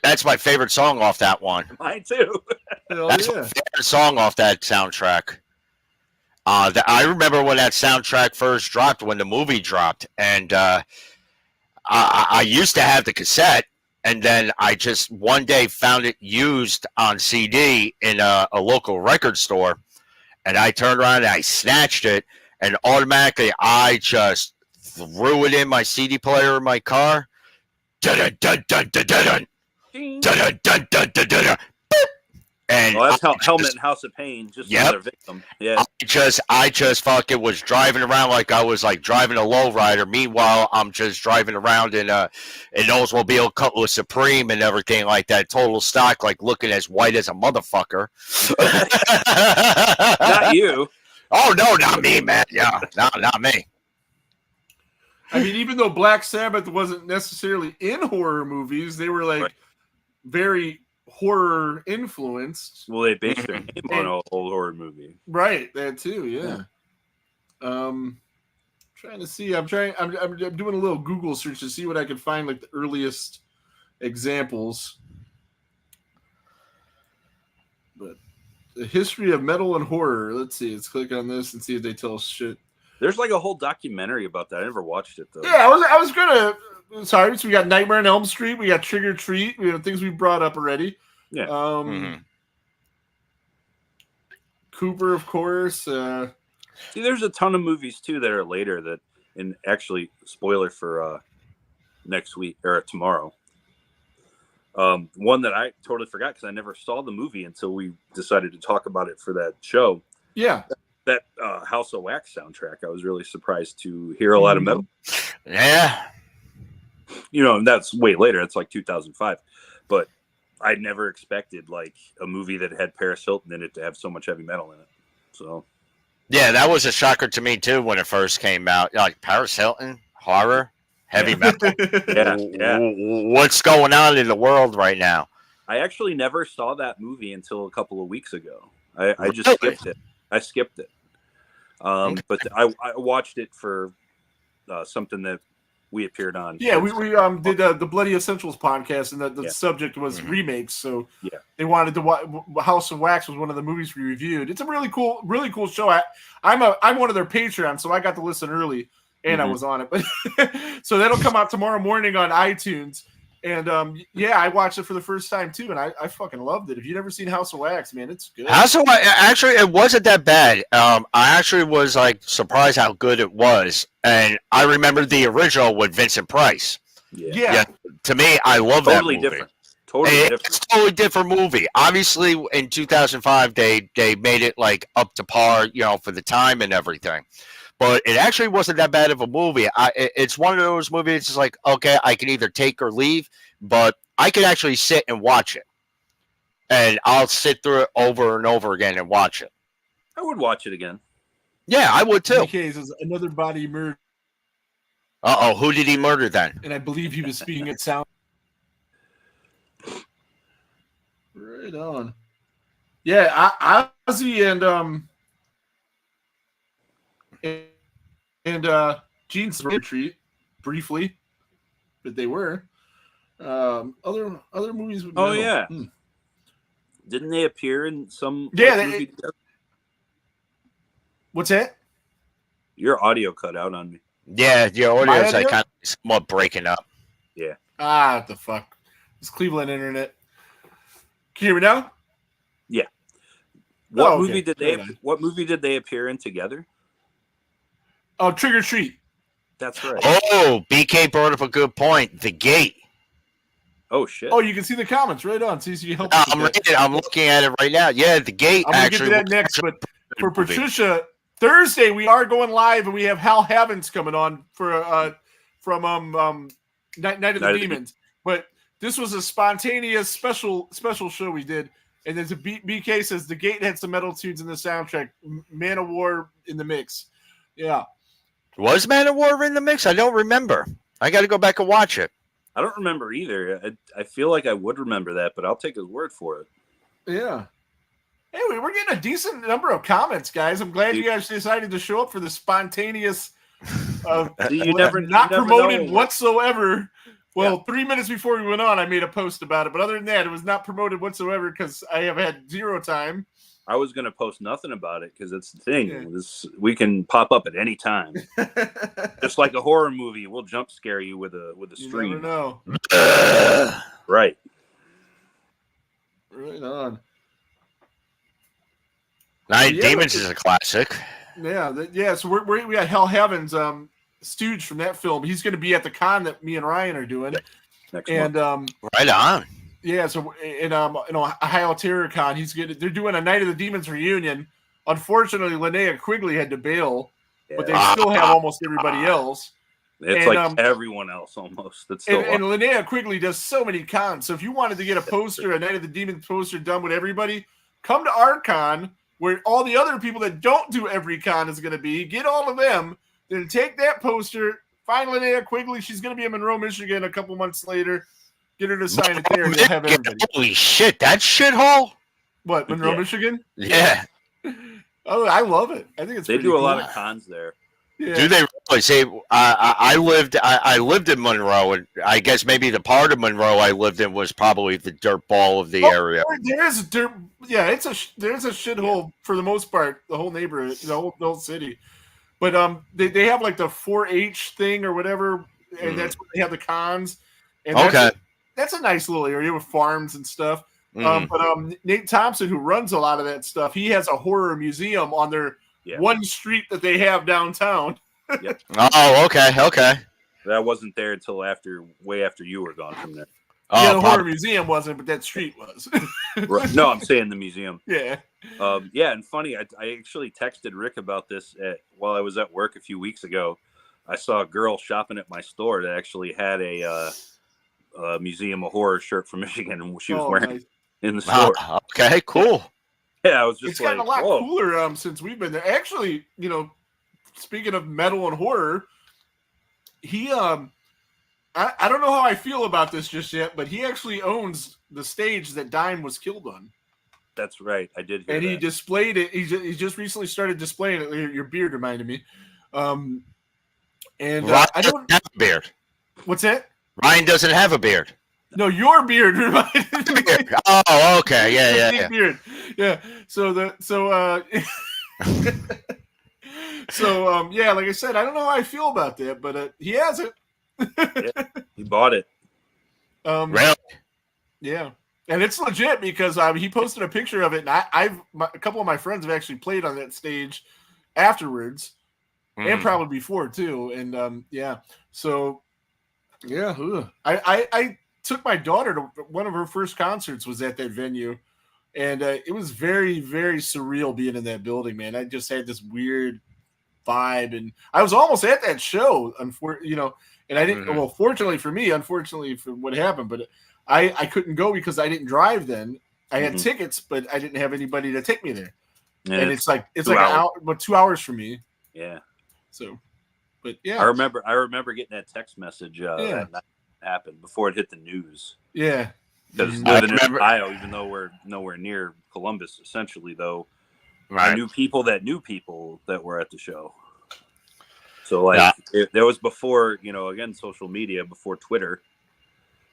that's my favorite song off that one. Mine too. That's my favorite song off that soundtrack. I remember when that soundtrack first dropped, when the movie dropped, and I used to have the cassette, and then I just one day found it used on CD in a local record store, and I turned around and I snatched it, and automatically I just threw it in my CD player in my car. Dun dun dun dun dun dun dun dun dun dun dun. And that's Helmet and House of Pain, just another victim. Yeah, I just fucking was driving around like I was like driving a lowrider. Meanwhile, I'm just driving around in an Oldsmobile Cutlass Supreme and everything like that, total stock, like looking as white as a motherfucker. Not you. Oh no, not me, man. Yeah, not me. I mean, even though Black Sabbath wasn't necessarily in horror movies, they were like very horror influenced. Well, they based their name on an old horror movie. Right, that too, yeah. Trying to see. I'm doing a little Google search to see what I can find, like the earliest examples. But the history of metal and horror. Let's see. Let's click on this and see if they tell us shit. There's like a whole documentary about that. I never watched it though. Yeah, I was gonna sorry. So we got Nightmare on Elm Street. We got Trick or Treat. We have things we brought up already. Yeah. Cooper, of course. See, there's a ton of movies too that are later that, and actually, spoiler for next week or tomorrow. One that I totally forgot because I never saw the movie until we decided to talk about it for that show. Yeah. That House of Wax soundtrack, I was really surprised to hear a lot of metal. Yeah. You know, and that's way later. It's like 2005. But I never expected like a movie that had Paris Hilton in it to have so much heavy metal in it. So Yeah, that was a shocker to me too when it first came out. Like Paris Hilton, horror, heavy metal. yeah. What's going on in the world right now? I actually never saw that movie until a couple of weeks ago. I just Really? skipped it. I skipped it. But I watched it for something that we appeared on. Yeah, we did the Bloody Essentials podcast, and the subject was remakes. So they wanted to House of Wax was one of the movies we reviewed. It's a really cool show. I'm one of their Patreons, so I got to listen early, and I was on it. But so that'll come out tomorrow morning on iTunes. And I watched it for the first time too, and I fucking loved it. If you've never seen House of Wax, man, it's good. House of Wax, actually, it wasn't that bad. I actually was like surprised how good it was, and I remember the original with Vincent Price. Yeah. To me, I love that movie. Different. Totally different. It's a totally different movie. Obviously, in 2005, they made it like up to par, for the time and everything. But it actually wasn't that bad of a movie. It's one of those movies. It's like, okay, I can either take or leave, but I can actually sit and watch it, and I'll sit through it over and over again and watch it. I would watch it again. Yeah, I would too. Okay, is another body murder. Who did he murder then? And I believe he was speaking at sound. Right on. Yeah, Ozzy and Gene's retreat briefly, but they were other movies. With Oh yeah, didn't they appear in some? Yeah. What's that? Your audio cut out on me. Yeah, your audio's like kind of somewhat breaking up. Yeah. What the fuck? It's Cleveland internet. Can you hear me now? Yeah. What movie did they? What movie did they appear in together? Oh, Trick or Treat. That's right. Oh, BK brought up a good point. The Gate. Oh shit. Oh, you can see the comments right on. See, so you help. I'm looking at it right now. Yeah, The Gate. I'm gonna get to that next, but for Patricia, Thursday we are going live, and we have Hal Havens coming on for from Night of the Demons. But this was a spontaneous special show we did, and there's a BK says The Gate had some metal tunes in the soundtrack. Man of War in the mix. Yeah. Was Man of War in the mix? I don't remember. I got to go back and watch it. I don't remember either. I feel like I would remember that, but I'll take his word for it. Yeah. Anyway, we're getting a decent number of comments, guys. I'm glad you guys decided to show up for the spontaneous, not promoted whatsoever. Well, 3 minutes before we went on, I made a post about it. But other than that, it was not promoted whatsoever because I have had zero time. I was going to post nothing about it because it's the thing. Yeah. We can pop up at any time. Just like a horror movie, we'll jump scare you with a stream. You never know. Right. Right on. Night Demons is a classic. Yeah. So we got Hal Havens, Stooge from that film. He's going to be at the con that me and Ryan are doing. Next month. Right on. Yeah, so in Ohio Terror Con, they're doing a Night of the Demons reunion. Unfortunately, Linnea Quigley had to bail, but they still have almost everybody else. It's like everyone else almost. That's still and Linnea Quigley does so many cons. So if you wanted to get a Night of the Demons poster done with everybody, come to our con where all the other people that don't do every con is going to be. Get all of them, then take that poster, find Linnea Quigley. She's going to be in Monroe, Michigan a couple months later. Get her to sign it there, and you'll have everybody. Holy shit, that shithole! What, Monroe, Michigan? Yeah. Oh, I love it. I think it's. They do a lot of cons there. Yeah. Do they really? See, I lived in Monroe, and I guess maybe the part of Monroe I lived in was probably the dirt ball of the area. There is a dirt. Yeah, there's a shithole for the most part. The whole neighborhood, the whole city. But they have like the 4-H thing or whatever. and that's where they have the cons. And Okay. that's a nice little area with farms and stuff. Mhm. But Nate Thompson, who runs a lot of that stuff, he has a horror museum on their one street that they have downtown. Yep. Oh, okay, okay. That wasn't there until way after you were gone from there. Oh, Yeah, the horror museum wasn't, but that street was. Right. No, I'm saying the museum. Yeah. Yeah, and funny, I actually texted Rick about this while I was at work a few weeks ago. I saw a girl shopping at my store that actually had a Museum of Horror shirt from Michigan, and she was wearing it in the store. Okay, cool. Yeah, I was just it's gotten a lot cooler since we've been there. Actually, speaking of metal and horror, he I don't know how I feel about this just yet, but he actually owns the stage that Dime was killed on. That's right. I did hear and that. He displayed it. He just recently started displaying it. Your beard reminded me. Ryan I don't have a beard. What's that? Ryan doesn't have a beard. No, your beard reminded me. Oh, okay. Yeah. Beard. Yeah. So yeah, like I said, I don't know how I feel about that, but he has it. Yeah, he bought it. Really? Yeah, and it's legit because he posted a picture of it, and a couple of my friends have actually played on that stage afterwards, and probably before too. And yeah, so yeah, I took my daughter to one of her first concerts was at that venue, and it was very, very surreal being in that building, man. I just had this weird vibe, and I was almost at that show, and I didn't. Well, fortunately for me, unfortunately for what happened, but I couldn't go because I didn't drive then. I had tickets, but I didn't have anybody to take me there. Yeah, and it's like an hour, but 2 hours for me. Yeah. So, but yeah, I remember getting that text message that happened before it hit the news. Yeah. Because living in Ohio, even though we're nowhere near Columbus, essentially, though, I knew people that were at the show. So, there was before, again, social media, before Twitter.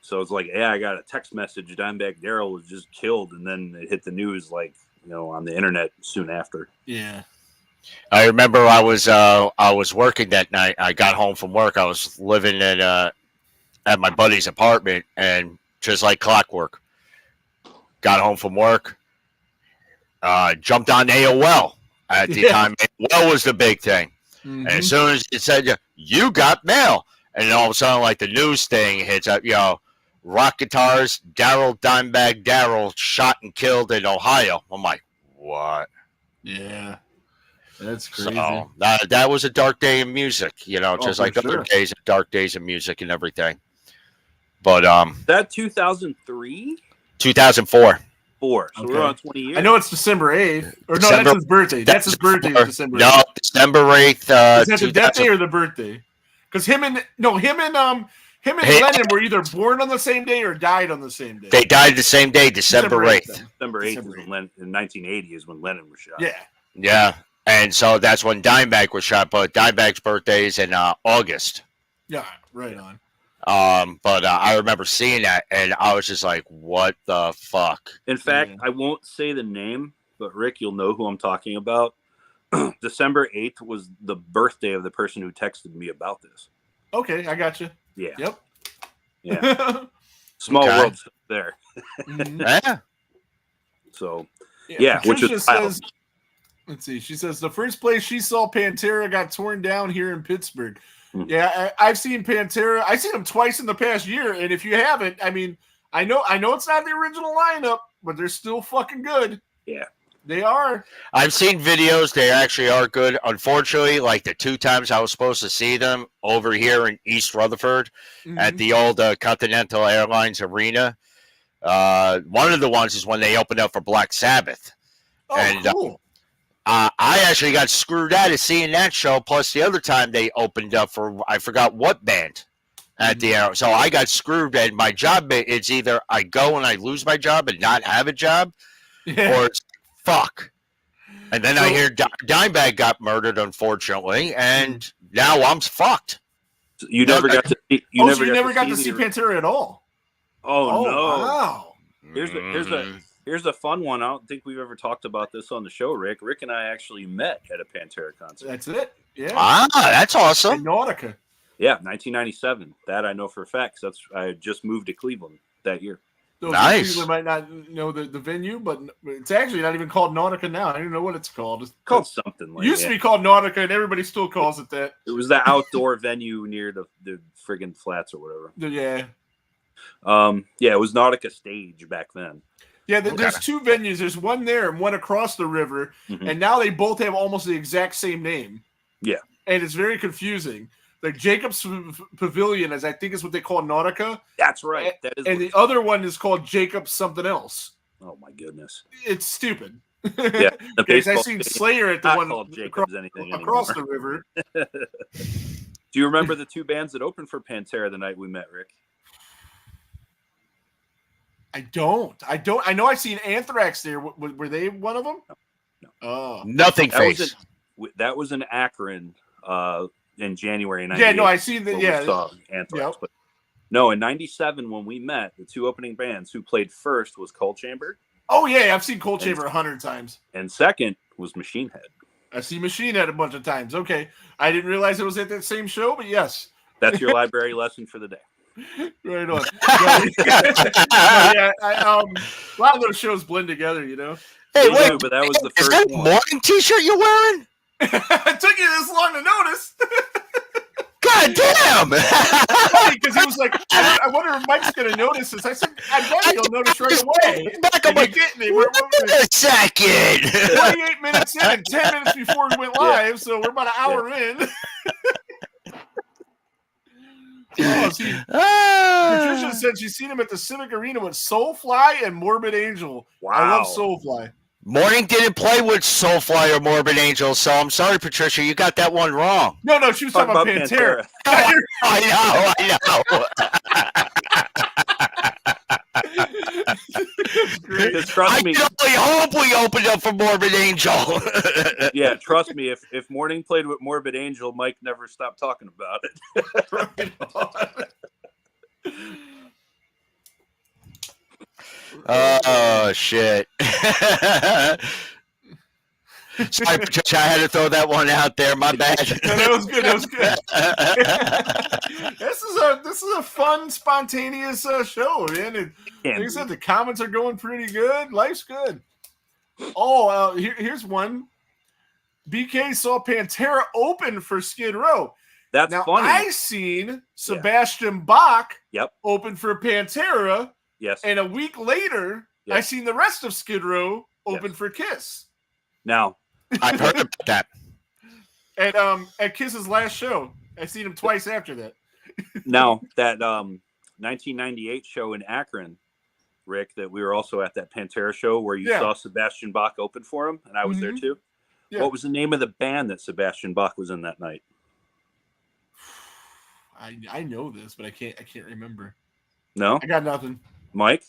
So it's like, I got a text message. Dimebag Darrell was just killed. And then it hit the news, on the internet soon after. Yeah. I remember I was working that night. I got home from work. I was living at my buddy's apartment, and just like clockwork, got home from work, jumped on AOL. At the time, AOL was the big thing. And as soon as it said, you got mail, and then all of a sudden, the news thing hits up, rock guitars, Dimebag Darrell shot and killed in Ohio. I'm like, what? Yeah. That's crazy. So that was a dark day in music, just like other days, dark days in music and everything. But that 2003? 2004. So we're on 20 years. I know it's December 8th. Or no, that's his birthday. That's his birthday. December 8th. No, December 8th. Is that the death day or the birthday? Because him and Lennon were either born on the same day or died on the same day. They died the same day, December 8th. December 8th is when in 1980 is when Lennon was shot. Yeah. Yeah. And so that's when Dimebag was shot, but Dimebag's birthday is in August. Yeah, right on. But I remember seeing that, and I was just like, what the fuck? In fact, I won't say the name, but Rick, you'll know who I'm talking about. December 8th was the birthday of the person who texted me about this. Okay, I got you. Yeah. Yep. Yeah. Small world stuff there. Yeah. So, Patricia which is says, let's see. She says the first place she saw Pantera got torn down here in Pittsburgh. Yeah, I've seen Pantera. I've seen them twice in the past year, and if you haven't, I mean, I know it's not the original lineup, but they're still fucking good. Yeah, they are. I've seen videos; they actually are good. Unfortunately, the 2 times I was supposed to see them over here in East Rutherford at the old Continental Airlines Arena. One of the ones is when they opened up for Black Sabbath. Oh, and, cool. I actually got screwed out of seeing that show. Plus, the other time they opened up for I forgot what band at the air. So I got screwed, and my job it's either I go and I lose my job and not have a job, or it's fuck. And then I hear Dimebag got murdered, unfortunately, and now I'm fucked. You never got to see. You never got to see Pantera at all. Oh no! Wow. Here's a fun one. I don't think we've ever talked about this on the show, Rick. Rick and I actually met at a Pantera concert. That's it. Yeah. Ah, that's awesome. In Nautica. Yeah, 1997. That I know for a fact. 'Cause I just moved to Cleveland that year. Those Nice. people might not know the venue, but it's actually not even called Nautica now. I don't even know what it's called. It's Called something It like used to be called Nautica, and everybody still calls it that. It was the outdoor venue near the friggin' flats or whatever. Yeah. Yeah, it was Nautica Stage back then. Yeah, there's two venues. There's one there and one across the river, and now they both have almost the exact same name. Yeah. And it's very confusing. Like Jacob's Pavilion, as I think is what they call Nautica. That's right. That is. And the other one is called Jacob's something else. Oh my goodness. It's stupid. Yeah. Because I seen Slayer at the one across the river. Do you remember the two bands that opened for Pantera the night we met, Rick? I don't. I know I seen Anthrax there. Were they one of them? No. Oh. Nothing face. That was in Akron in January 98. Yeah, no, I seen that. Yeah. Saw Anthrax. Yep. But no, in 97 when we met, the two opening bands who played first was Cold Chamber. Oh, yeah. I've seen Cold Chamber 100 times. And second was Machine Head. I've seen Machine Head a bunch of times. Okay. I didn't realize it was at that same show, but yes. That's your library lesson for the day. Right on. Yeah, a lot of those shows blend together, you know. Hey, wait, but that was the first is that one. morning T-shirt you're wearing? It took you this long to notice. God damn! Because he was like, I wonder if Mike's going to notice this. I said, I bet he'll notice right away. Back, I'm like, wait a second. 28 minutes in and 10 minutes before we went live, so we're about an hour in. Oh, see, Patricia said she's seen him at the Civic Arena with Soulfly and Morbid Angel. Wow. I love Soulfly. Morning didn't play with Soulfly or Morbid Angel, so I'm sorry, Patricia, you got that one wrong. No, she was talking about Pantera. I know. Trust me. I can only hope we opened up for Morbid Angel. Yeah, trust me. If Morning played with Morbid Angel, Mike never stopped talking about it. Oh shit! Sorry, Patricia, I had to throw that one out there. My bad. No, that was good. This is a fun, spontaneous show, man. Like I said, the comments are going pretty good. Life's good. Oh, here's one. BK saw Pantera open for Skid Row. That's now, funny. I seen Sebastian Bach Yep. open for Pantera. Yes. And a week later, I seen the rest of Skid Row open for Kiss. Now, I've heard about that. At Kiss's last show. I seen him twice after that. Now, that 1998 show in Akron, Rick, that we were also at that Pantera show where you saw Sebastian Bach open for him, and I was there too. Yeah. What was the name of the band that Sebastian Bach was in that night? I know this, but I can't remember. No? I got nothing. Mike?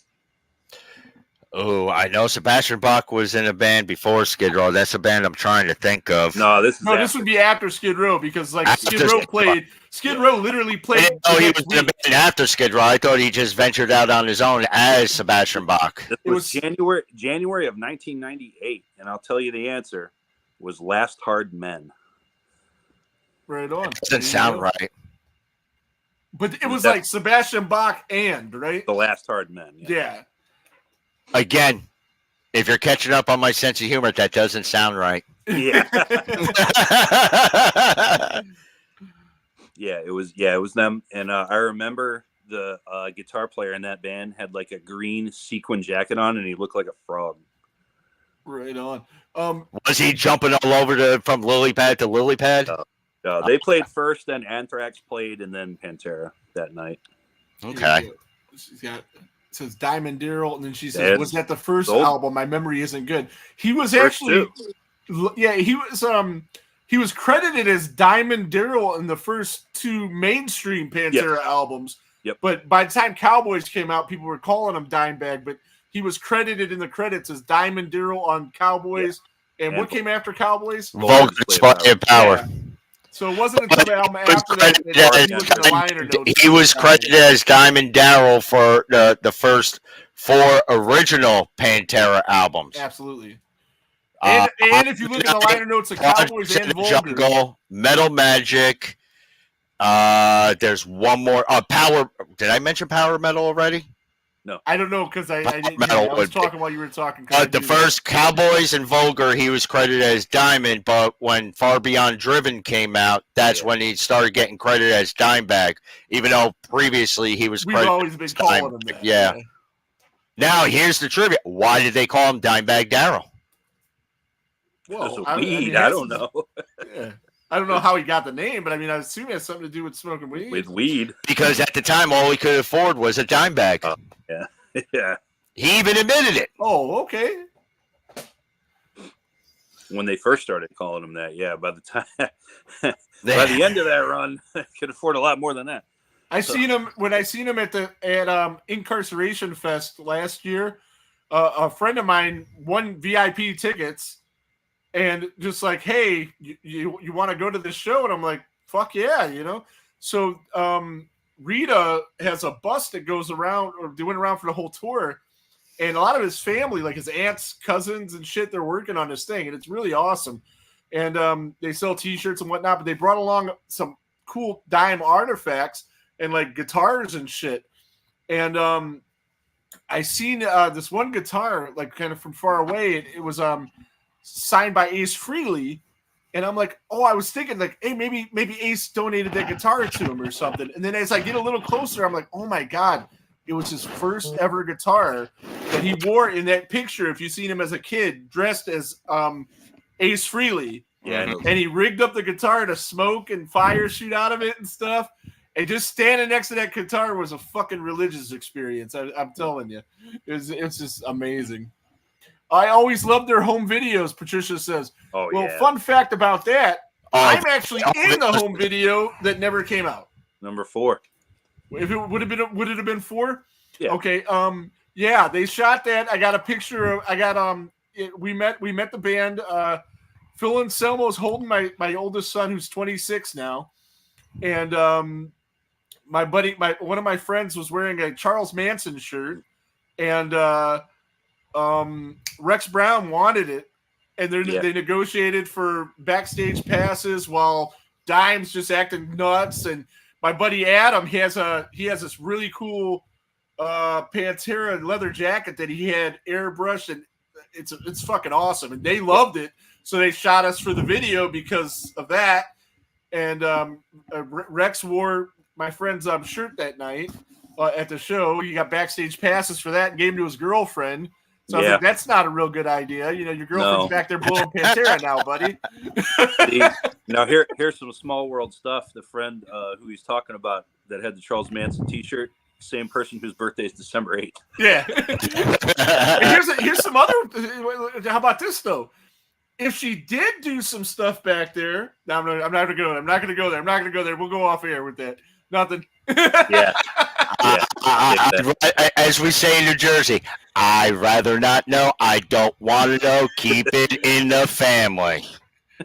Oh, I know Sebastian Bach was in a band before Skid Row. That's a band I'm trying to think of. No, this would be after Skid Row because Skid Row literally played. Oh, he was in a band after Skid Row. I thought he just ventured out on his own as Sebastian Bach. This was January of 1998, and I'll tell you the answer was Last Hard Men. Right on. Doesn't sound right. But it was like Sebastian Bach right? The Last Hard Men. Yeah. Again, if you're catching up on my sense of humor, that doesn't sound right. Yeah. It was them. And I remember the guitar player in that band had like a green sequin jacket on, and he looked like a frog. Right on. Was he jumping all over from lily pad to lily pad? They played first, then Anthrax played, and then Pantera that night. Okay. She's got says Diamond Daryl, and then she says, "Was that the first album? My memory isn't good." He was actually, he was credited as Diamond Daryl in the first two mainstream Pantera albums. Yep. But by the time Cowboys came out, people were calling him Dimebag, but he was credited in the credits as Diamond Daryl on Cowboys. And what came after Cowboys? Vulgar Display of Power. Yeah. So it wasn't until the album after that he was credited as Diamond Daryl for the first 4 original Pantera albums. Absolutely. And if you look at the liner notes of Cowboys and Vulgar. Jungle, Metal Magic, There's one more. Power. Did I mention Power Metal already? I don't know because I didn't. Metal I was talking while you were talking. But the first Cowboys and Vulgar, he was credited as Diamond. But when Far Beyond Driven came out, that's when he started getting credited as Dimebag. Even though previously he was credited. We've always been calling him that. Yeah. Now here's the trivia: why did they call him Dimebag Darrell? Well, weed. I don't know. Yeah. I don't know how he got the name, but I mean, I assume it has something to do with smoking weed. With weed. Because at the time, all he could afford was a dime bag. Yeah. Yeah. He even admitted it. Oh, okay. When they first started calling him that, yeah. By the time, by the end of that run, could afford a lot more than that. I seen him at Incarceration Fest last year. A friend of mine won VIP tickets. And just like, hey, you want to go to this show? And I'm like, fuck yeah, you know? So Rita has a bus that goes around, or they went around for the whole tour. And a lot of his family, like his aunts, cousins, and shit, they're working on this thing. And it's really awesome. And they sell T-shirts and whatnot. But they brought along some cool dime artifacts and like guitars and shit. And I seen this one guitar, like kind of from far away. It was signed by Ace Frehley, and I'm like, oh, I was thinking like, hey, maybe Ace donated that guitar to him or something. And then as I get a little closer, I'm like, oh my god, it was his first ever guitar that he wore in that picture. If you've seen him as a kid dressed as Ace Frehley, and he rigged up the guitar to smoke and fire shoot out of it and stuff. And just standing next to that guitar was a fucking religious experience. I'm telling you, it's just amazing. I always love their home videos, Patricia says. Oh, well, yeah. Fun fact about that, I'm actually in the home video that never came out. Number 4. If it would it have been 4? Yeah. Okay. Yeah, they shot that. I got a picture of. We met the band. Phil Anselmo's holding my oldest son, who's 26 now, and my buddy, one of my friends was wearing a Charles Manson shirt, and Rex Brown wanted it, and they negotiated for backstage passes while Dime's just acting nuts. And my buddy Adam, he has this really cool Pantera leather jacket that he had airbrushed, and it's fucking awesome. And they loved it, so they shot us for the video because of that. And Rex wore my friend's shirt that night at the show. He got backstage passes for that and gave them to his girlfriend. So I was like, that's not a real good idea. You know, your girlfriend's back there blowing Pantera now, buddy. Now here's some small world stuff. The friend who he's talking about that had the Charles Manson T-shirt, same person whose birthday is December 8th. Yeah. Here's some other. How about this though? If she did do some stuff back there, no, I'm not gonna go there. I'm not gonna go there. We'll go off air with that. Nothing. Yeah. As we say in New Jersey, I'd rather not know. I don't want to know. Keep it in the family.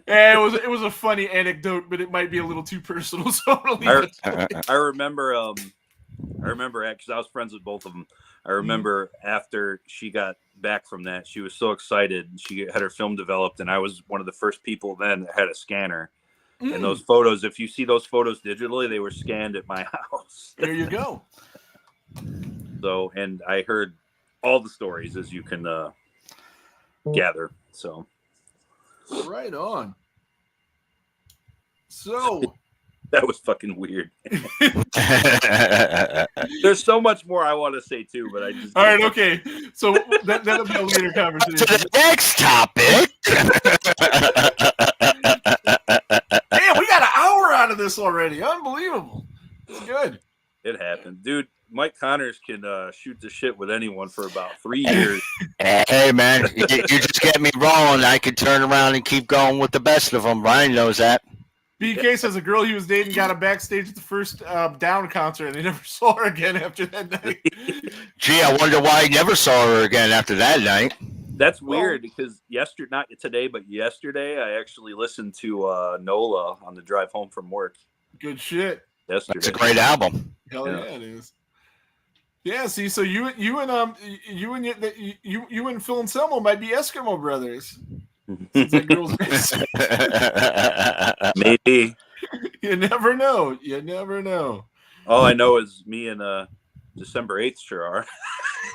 Yeah, it was a funny anecdote, but it might be a little too personal. So I remember because I was friends with both of them. I remember after she got back from that, she was so excited. She had her film developed, and I was one of the first people then that had a scanner. And those photos, if you see those photos digitally, they were scanned at my house. There you go. So, and I heard all the stories, as you can gather. So, right on. So that was fucking weird. There's so much more I want to say too, but I just. All right, okay. So that'll be a later conversation. To the next topic. Damn, we got an hour out of this already. Unbelievable. It's good. It happened, dude. Mike Connors can shoot the shit with anyone for about 3 years. Hey, man, you just get me rolling. I can turn around and keep going with the best of them. Ryan knows that. BK says a girl he was dating got him backstage at the first Down concert, and they never saw her again after that night. Gee, I wonder why he never saw her again after that night. That's weird because not today, but yesterday, I actually listened to NOLA on the drive home from work. Good shit. Yesterday. It's a great album. Hell yeah, it is. Yeah, see, so you and Phil Anselmo might be Eskimo brothers. Since that girl's Maybe. You never know. You never know. All I know is me and December 8th sure are.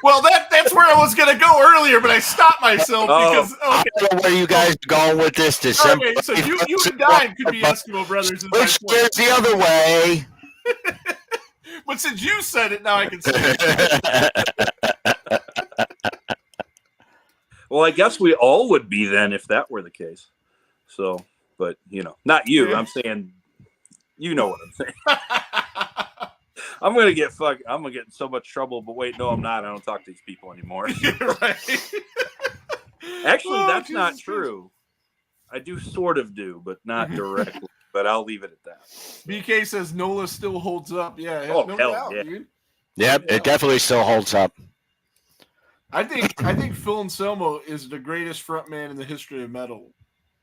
Well, that's where I was gonna go earlier, but I stopped myself because I don't know where you guys are going with this December. okay, so you and Dime could be Eskimo brothers. Is my Which point. is the other way. But since you said it, now I can say it. Well, I guess we all would be then if that were the case. So, but not you. I'm saying, you know what I'm saying. I'm gonna get in so much trouble. But wait, no, I'm not. I don't talk to these people anymore. Right. Actually, that's not true. I do sort of do, but not directly. But I'll leave it at that. BK says NOLA still holds up. Yeah. Oh, no hell doubt, yeah. dude. Yep, it definitely still holds up. I think Phil Anselmo is the greatest frontman in the history of metal.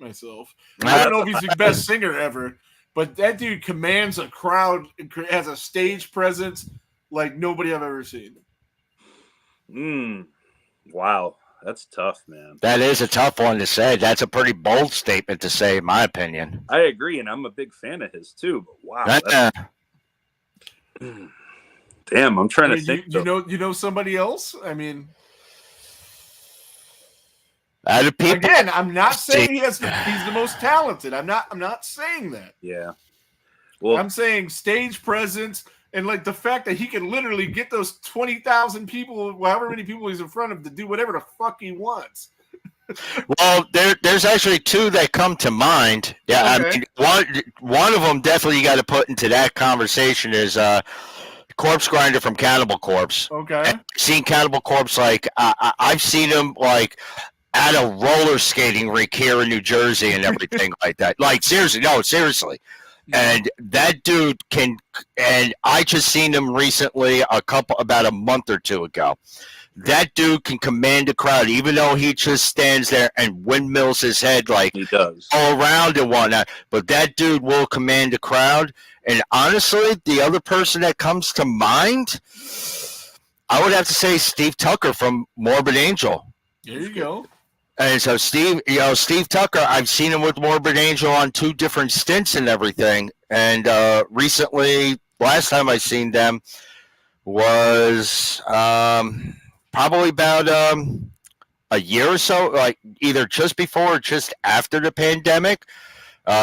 Myself, I don't know if he's the best singer ever, but that dude commands a crowd, has a stage presence like nobody I've ever seen. Wow, that's tough, man. That is a tough one to say. That's a pretty bold statement to say, in my opinion. I agree, and I'm a big fan of his too. But wow, damn, I'm trying to think. You know somebody else? I mean, again, I'm not saying he's the most talented. I'm not saying that. Yeah. Well, I'm saying stage presence and like the fact that he can literally get those 20,000 people, however many people he's in front of, to do whatever the fuck he wants. Well, there's actually two that come to mind. Yeah, okay. I mean, one of them definitely you got to put into that conversation is Corpse Grinder from Cannibal Corpse. Okay. I've seen Cannibal Corpse like I've seen him like at a roller skating rink here in New Jersey and everything like that. Like seriously. And that dude can, and I just seen him recently about a month or two ago. That dude can command a crowd, even though he just stands there and windmills his head like he does all around and whatnot. But that dude will command a crowd. And honestly, the other person that comes to mind, I would have to say Steve Tucker from Morbid Angel. There you go. And so Steve Tucker, I've seen him with Morbid Angel on 2 different stints and everything. And recently, last time I seen them was probably about a year or so, like either just before or just after the pandemic.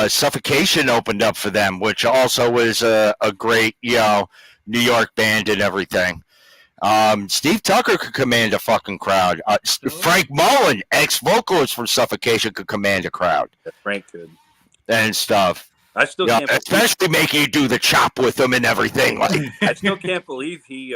Suffocation opened up for them, which also was a great, New York band and everything. Steve Tucker could command a fucking crowd. Frank Mullen, ex-vocalist from Suffocation, could command a crowd. Yeah, Frank could. And stuff. I still can't especially making you do the chop with him and everything. Like I still can't believe he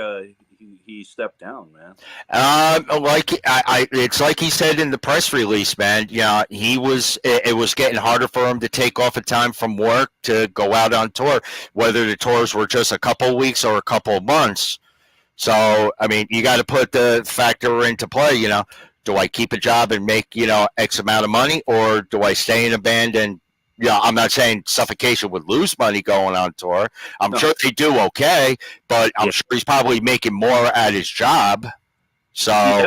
stepped down, man. It's like he said in the press release, man. Yeah, it was getting harder for him to take off a time from work to go out on tour, whether the tours were just a couple of weeks or a couple of months. So, I mean, you got to put the factor into play, do I keep a job and make, X amount of money, or do I stay in a band and, I'm not saying Suffocation would lose money going on tour. I'm sure they do okay, but I'm sure he's probably making more at his job. So,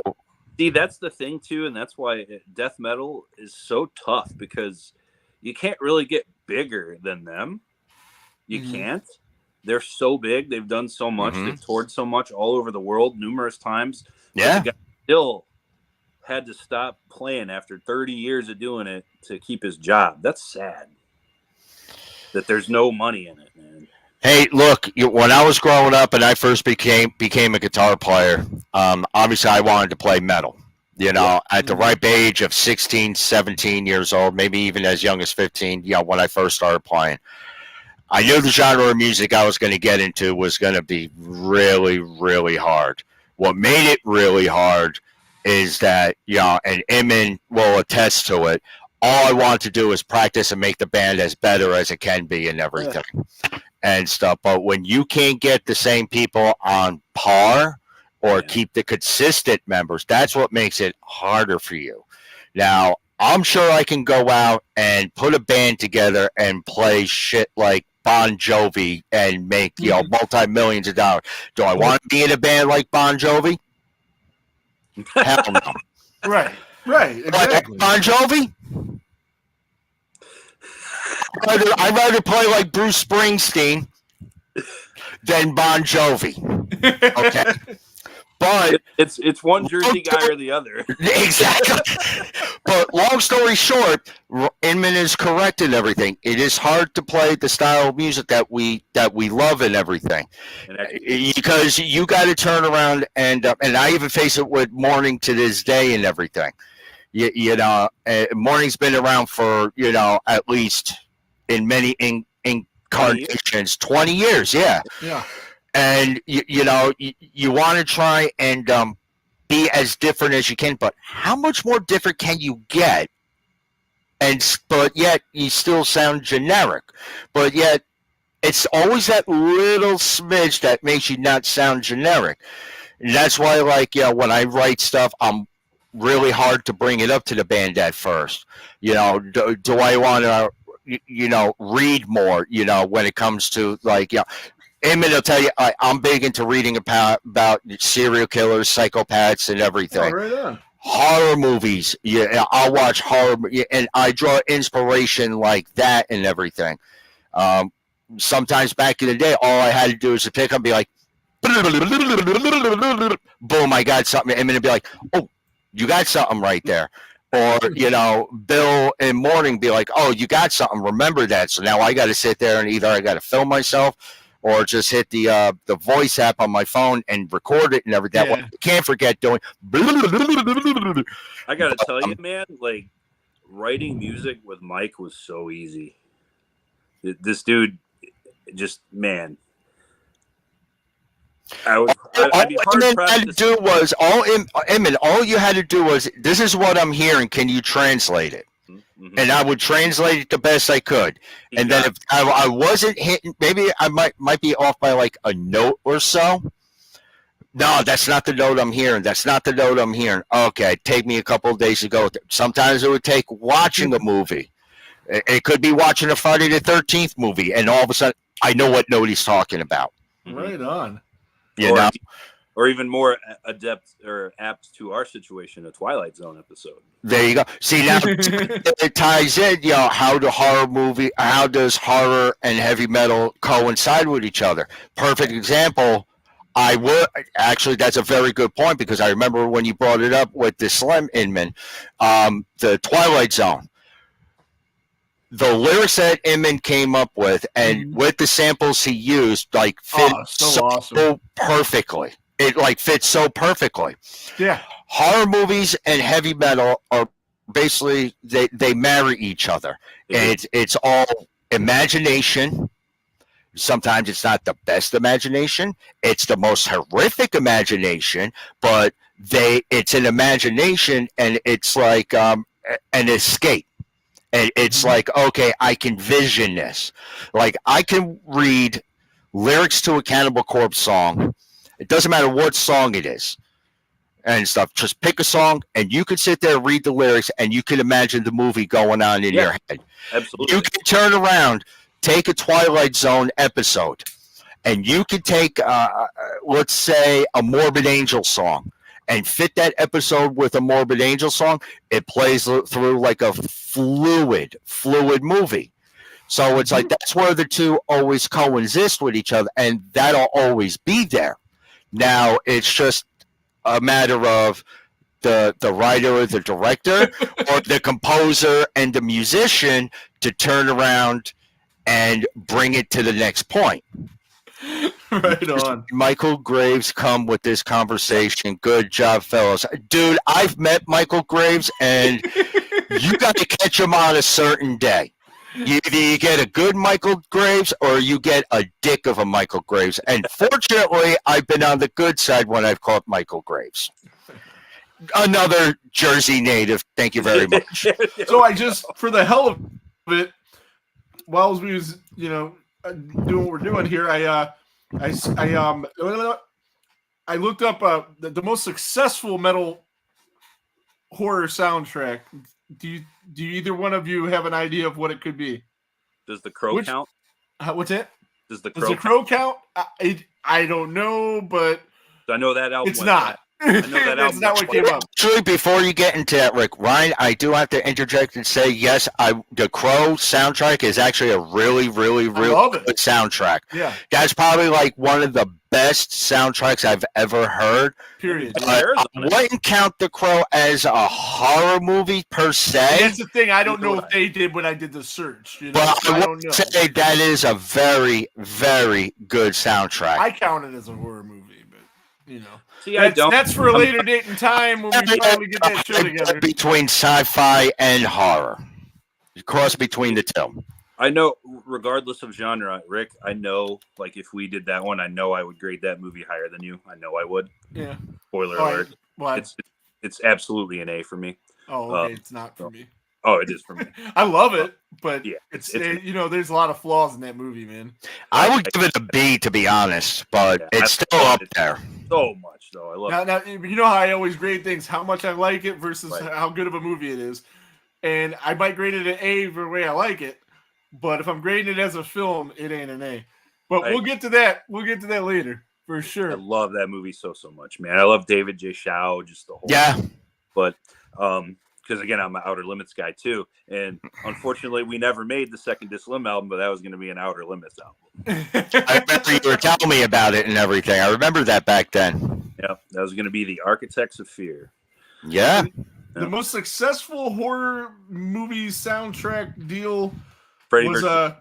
see, that's the thing too, and that's why death metal is so tough, because you can't really get bigger than them. You can't. They're so big. They've done so much. They've toured so much all over the world numerous times. Yeah. The guy still had to stop playing after 30 years of doing it to keep his job. That's sad that there's no money in it, man. Hey, look, when I was growing up and I first became a guitar player, obviously I wanted to play metal. At the ripe age of 16, 17 years old, maybe even as young as 15, when I first started playing. I knew the genre of music I was going to get into was going to be really, really hard. What made it really hard is that, and Eamon will attest to it, all I want to do is practice and make the band as better as it can be and everything and stuff. But when you can't get the same people on par or keep the consistent members, that's what makes it harder for you. Now, I'm sure I can go out and put a band together and play shit like Bon Jovi and make, multi-millions of dollars. Do I want to be in a band like Bon Jovi? Hell no. Right, exactly. Bon Jovi? I'd rather play like Bruce Springsteen than Bon Jovi. Okay. But It's one Jersey guy or the other. exactly. But long story short, Inman is correct in everything. It is hard to play the style of music that we love and everything, because you got to turn around and I even face it with Morning to this day and everything. You know, Morning's been around for at least in many incarnations 20 years. Yeah. And you want to try and be as different as you can, but how much more different can you get? But yet you still sound generic. But yet it's always that little smidge that makes you not sound generic. And that's why, when I write stuff, I'm really hard to bring it up to the band at first. Do I want to, read more? When it comes to Emmett will tell you, I'm big into reading about serial killers, psychopaths, and everything. Oh, right on. Horror movies. Yeah, I'll watch horror, and I draw inspiration like that and everything. Sometimes back in the day, all I had to do was to pick up and be like, boom, I got something. And then it'd be like, oh, you got something right there. Or, Bill in Morning be like, oh, you got something. Remember that. So now I got to sit there and either I got to film myself or just hit the voice app on my phone and record it and everything. Yeah. You can't forget doing. I gotta tell you, man, writing music with Mike was so easy. This dude, just man. I'd be hard pressed all you had to do was, this is what I'm hearing. Can you translate it? Mm-hmm. And I would translate it the best I could. And then if I wasn't hitting, maybe I might be off by like a note or so. No, that's not the note I'm hearing. That's not the note I'm hearing. Okay, take me a couple of days to go. Sometimes it would take watching a movie. It could be watching a Friday the 13th movie, and all of a sudden, I know what note he's talking about. Right on. Or even more adept or apt to our situation, a Twilight Zone episode. There you go. See, now it ties in, how does horror and heavy metal coincide with each other? Perfect example. That's a very good point, because I remember when you brought it up with the Slim Inman, the Twilight Zone. The lyrics that Inman came up with and with the samples he used, fit so awesome. Perfectly. It fits so perfectly. Yeah. Horror movies and heavy metal are basically they marry each other. And it's all imagination. Sometimes it's not the best imagination. It's the most horrific imagination, but it's an imagination, and it's like an escape. And it's like, okay, I can vision this. I can read lyrics to a Cannibal Corpse song. It doesn't matter what song it is and stuff. Just pick a song, and you can sit there and read the lyrics, and you can imagine the movie going on in your head. Absolutely. You can turn around, take a Twilight Zone episode, and you can take, let's say, a Morbid Angel song, and fit that episode with a Morbid Angel song. It plays through like a fluid movie. So it's like, that's where the two always coexist with each other, and that'll always be there. Now it's just a matter of the writer or the director or the composer and the musician to turn around and bring it to the next point. Right on. Michael Graves come with this conversation. Good job, fellas. Dude, I've met Michael Graves, and you got to catch him on a certain day. Either you get a good Michael Graves or you get a dick of a Michael Graves. And fortunately, I've been on the good side when I've caught Michael Graves. Another Jersey native. Thank you very much. So I just, for the hell of it, while we was, doing what we're doing here, I looked up the most successful metal horror soundtrack. Do either one of you have an idea of what it could be? Does the Crow count? What's it? Does the Crow count? I don't know, but I know that album. It's not. I know that That's album. not what came up. Actually, before you get into that, Rick, Ryan, I do have to interject and say, yes, the Crow soundtrack is actually a really, really, really love it. good soundtrack. Yeah. That's probably like one of the best soundtracks I've ever heard. Period. But Bears I on it. wouldn't count The Crow as a horror movie per And se, that's the thing. I don't Neither know would if they did when I did the search. You know, but so I I don't would know. say that is a very, very good soundtrack. I count it as a horror movie, but you know, See, I don't. that's for a later date and time when we finally get that show together. Between sci-fi and horror, you cross between the two. I know, regardless of genre, Rick, I know, like, if we did that one, I know I would grade that movie higher than you. I know I would. Yeah. Spoiler All right. alert. Well, It's absolutely an A for me. oh, okay. It's not for me. Oh, it is for me. I love it, but Yeah, it's it's- you know, there's a lot of flaws in that movie, man. I would give it a B, to be honest, but Yeah, it's I still love up it. there. So much, though. I love Now, it. you know how I always grade things, how much I like it versus Right. how good of a movie it is. And I might grade it an A for the way I like it, but if I'm grading it as a film, it ain't an A. But Right. we'll get to that. We'll get to that later for I sure. love that movie so much, man. I love David J. Shaw, just the whole. Yeah. But because again, I'm an Outer Limits guy too, and unfortunately, we never made the second Dislim album, but that was going to be an Outer Limits album. I remember you were telling me about it and everything. I remember that back then. Yeah, that was going to be the Architects of Fear. Yeah. The most successful horror movie soundtrack deal Freddie was versus-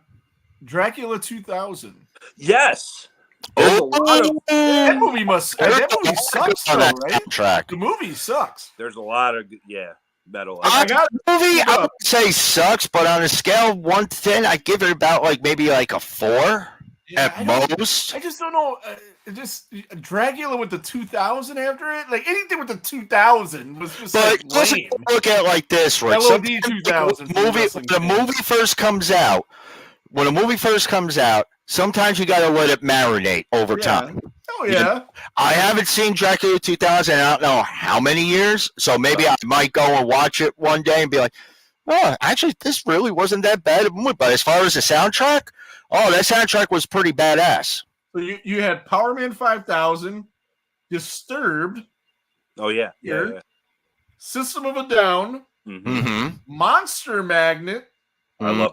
Dracula 2000. Yes. There's a lot of That movie sucks, though, on that right? soundtrack. The movie sucks. metal. I got Movie, I would say sucks, but on a scale of 1 to 10, I give it about maybe a 4 Yeah, at most. I just don't know. Just Dracula with the 2000 after it, like anything with the 2000 was just But let's lame. look at it like this, Rick. LOD Sometimes 2000 when for the movie first comes out, sometimes you got to let it marinate over time. Oh yeah. I haven't seen Dracula 2000 in I don't know how many years, so maybe I might go and watch it one day and be like, oh, actually, this really wasn't that bad of a movie. But as far as the soundtrack, that soundtrack was pretty badass. So you had Power Man 5000, Disturbed, Oh yeah. Here. Yeah. System of a Down, Mm-hmm. Mm-hmm. Monster Magnet, I love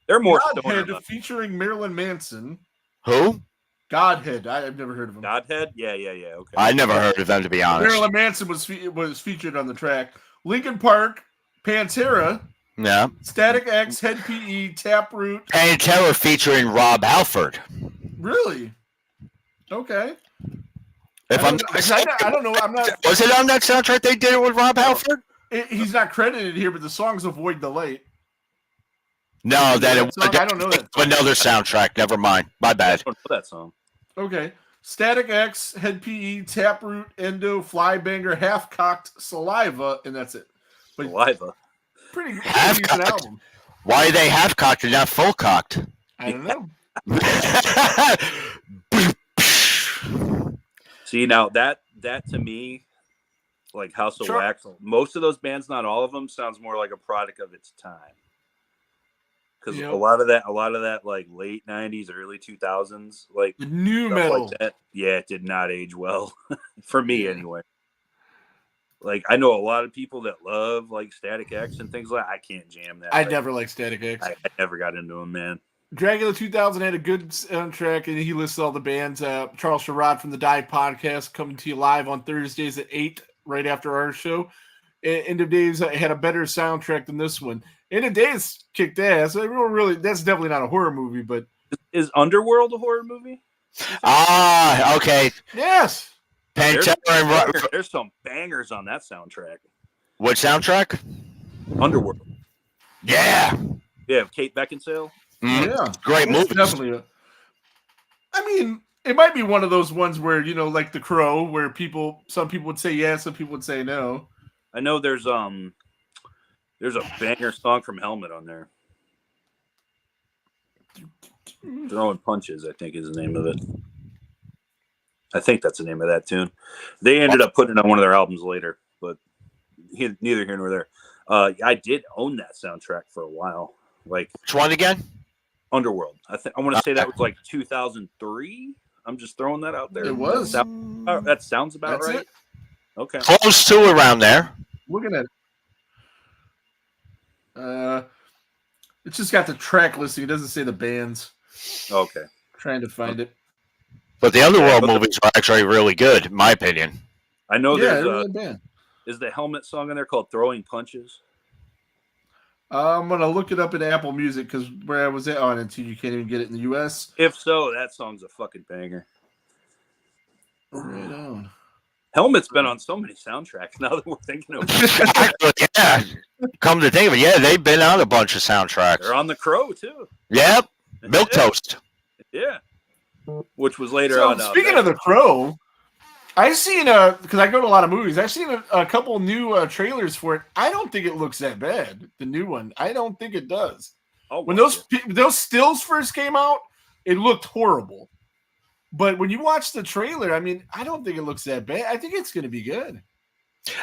They're more stoner Godhead than featuring Marilyn Manson. Who? Godhead, I've never heard of him. Godhead. Yeah. Okay. I never heard of them, to be honest. Marilyn Manson was featured on the track. Linkin Park, Pantera, Yeah. Static X, Head PE, Taproot. Pantera featuring Rob Halford. Really? Okay. If I I'm don't, not mistaken, I don't know. I'm not. was it on that soundtrack they did it with Rob Halford? He's not credited here, but the songs avoid the light. No, that it song? I don't know that song. Another soundtrack. Never mind. My I bad. don't know that song. Okay. Static X, Head PE, Taproot, Endo, Flybanger, Half Cocked, Saliva, and that's it. But Saliva. pretty decent Half-cocked. album. Why are they half cocked and not full cocked? I don't know. See now that to me, like House of Sure. Wax, most of those bands, not all of them, sounds more like a product of its time. Because Yep. a lot of that, like late '90s, early 2000s, like The new stuff metal. like that, yeah, it did not age well for me anyway. Like I know a lot of people that love like Static X and things like that. I can't jam that. I Like, never liked Static X. I never got into them, man. Dracula 2000 had a good soundtrack, and he lists all the bands. Charles Sherrod from the Dive Podcast coming to you live on Thursdays at 8, right after our show. End of Days had a better soundtrack than this one. End of Days kicked ass. That's definitely not a horror movie, but Is Underworld a horror movie? Okay. yes. Pantera and There's some bangers on that soundtrack. what soundtrack? Underworld. Yeah. Yeah, Kate Beckinsale. Mm. Yeah. Great It's movie. definitely. I mean, it might be one of those ones where, like The Crow, where some people would say yes, some people would say no. I know there's a banger song from Helmet on there. Throwing Punches, I think is the name of it. I think that's the name of that tune. They ended up putting it on one of their albums later, but neither here nor there. I did own that soundtrack for a while, like Which one again? Underworld. I want to say that was like 2003. I'm just throwing that out there. It was. That sounds about That's right. it. Okay. Close to around there. Looking at it's just got the track listing. It doesn't say the bands. Okay. Trying to find it. But the Yeah, Underworld but movies are actually really good, in my opinion. I know Yeah, there's it was a band. is the Helmet song in there called "Throwing Punches"? I'm gonna look it up in Apple Music because where I was at on it, you can't even get it in the U.S. If so, that song's a fucking banger. Right on. Helmet's been on so many soundtracks now that we're thinking of it. Actually, yeah. Come to think of it, yeah, they've been on a bunch of soundtracks. They're on The Crow too. Yep. Milk Toast. Yeah. Which was later So on. speaking of The Crow, I've seen because I go to a lot of movies. I've seen a couple new trailers for it. I don't think it looks that bad. The new one, I don't think it does. When those stills first came out, it looked horrible. But when you watch the trailer, I mean, I don't think it looks that bad. I think it's going to be good.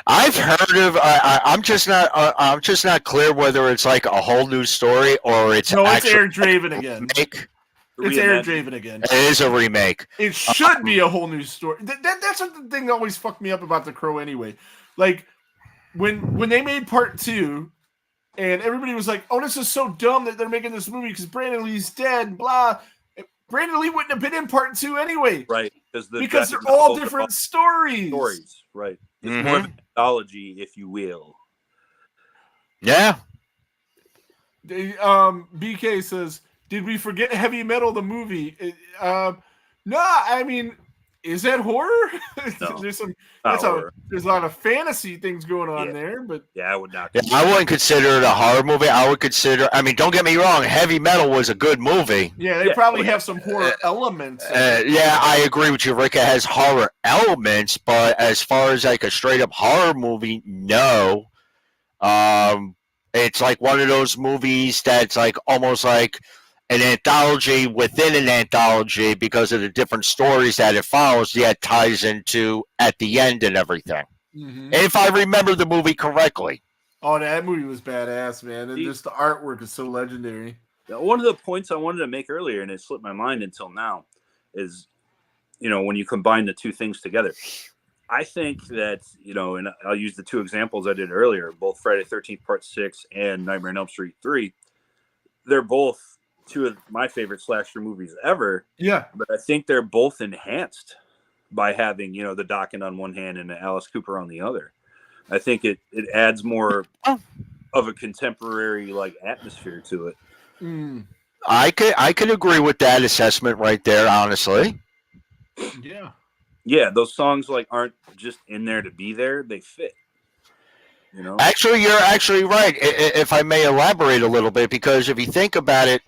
I've heard of. I'm just not. I'm just not clear whether it's like a whole new story or it's Eric Draven again. Remake. It's Eric Draven again. It is a remake. It should be a whole new story. That's what the thing that always fucked me up about The Crow anyway. Like when they made part 2, and everybody was like, "Oh, this is so dumb that they're making this movie because Brandon Lee's dead." Blah. Brandon Lee wouldn't have been in part 2 anyway, right? Because they're all different stories. Right? It's more of an anthology, if you will. Yeah. BK says, "Did we forget Heavy Metal the movie?" No, I mean, is that horror? No, there's horror. There's a lot of fantasy things going on there, but yeah, I would not. Yeah, I wouldn't consider it a horror movie. I would consider. I mean, don't get me wrong. Heavy Metal was a good movie. Yeah, they probably have some horror elements. Yeah, I agree with you, Rick. It has horror elements, but as far as like a straight up horror movie, no. It's like one of those movies that's like almost like an anthology within an anthology because of the different stories that it follows, yet ties into at the end and everything. Mm-hmm. If I remember the movie correctly. Oh, that movie was badass, man. And just the artwork is so legendary. One of the points I wanted to make earlier, and it slipped my mind until now, is, when you combine the two things together, I think that, and I'll use the two examples I did earlier, both Friday the 13th Part 6 and Nightmare on Elm Street 3. They're both two of my favorite slasher movies ever. Yeah. But I think they're both enhanced by having, the Dokken on one hand and the Alice Cooper on the other. I think it adds more of a contemporary atmosphere to it. Mm. I could agree with that assessment right there, honestly. Yeah. Yeah, those songs aren't just in there to be there; they fit. Actually, you're actually right. If I may elaborate a little bit, because if you think about it,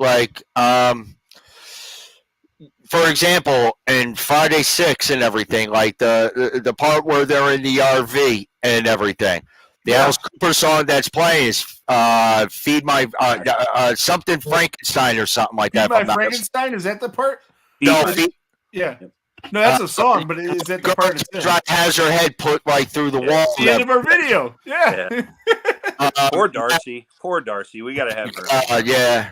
for example, in Friday 6 and everything, like the part where they're in the RV and everything, the Alice Cooper song that's playing is "Feed My" something Frankenstein or something like that. Feed My Frankenstein, is that the part? No, yeah. No, that's a song, but is that the part? Has her head put right through the wall. It's the end of our video. Yeah. Poor Darcy. Poor Darcy. We gotta have her. Yeah.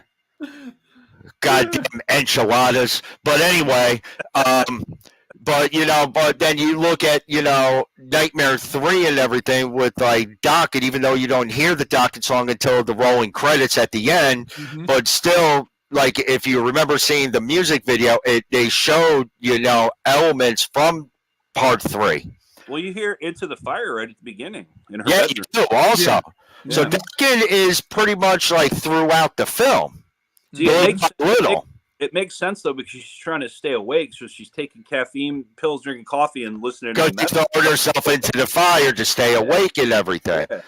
Goddamn enchiladas. But anyway, but then you look at Nightmare 3 and everything with Dokken, even though you don't hear the Dokken song until the rolling credits at the end, but still. If you remember seeing the music video, they showed, elements from part 3. Well, you hear Into the Fire right at the beginning. In her bedroom. You do also. Yeah. So Dokken is pretty much throughout the film. See, it makes sense, though, because she's trying to stay awake. So she's taking caffeine pills, drinking coffee, and listening to Because she's throwing herself into the fire to stay awake and everything. Yeah.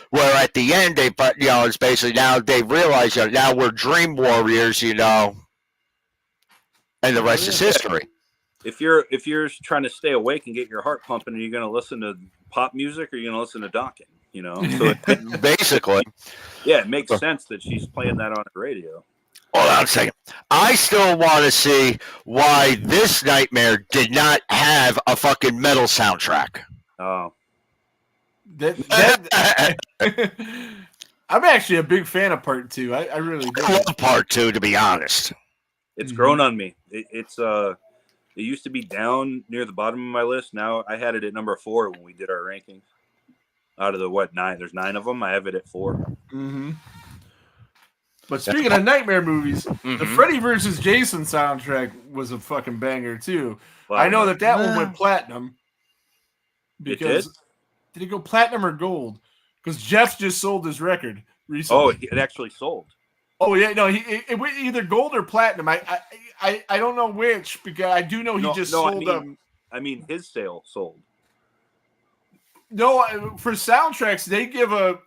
Where at the end, it's basically now they realize now we're dream warriors, and the rest is history. If you're trying to stay awake and get your heart pumping, are you going to listen to pop music or are you going to listen to Dokken? So basically, yeah, it makes sense that she's playing that on the radio. Hold on a second. I still want to see why this Nightmare did not have a fucking metal soundtrack. Oh. I'm actually a big fan of part 2. I really do. I love part 2, to be honest. It's grown on me. It's It used to be down near the bottom of my list. Now I had it at number 4 when we did our rankings. Out of the 9? There's 9 of them. I have it at 4. Mm-hmm. But speaking of nightmare movies, the Freddy vs. Jason soundtrack was a fucking banger too. Wow. I know that one went platinum. Because did it go platinum or gold? Because Jeff just sold his record recently. Oh, it actually sold. Oh yeah, no, it went either gold or platinum. I don't know which, because I do know he sold them. I mean, his sale sold. No, for soundtracks, they give a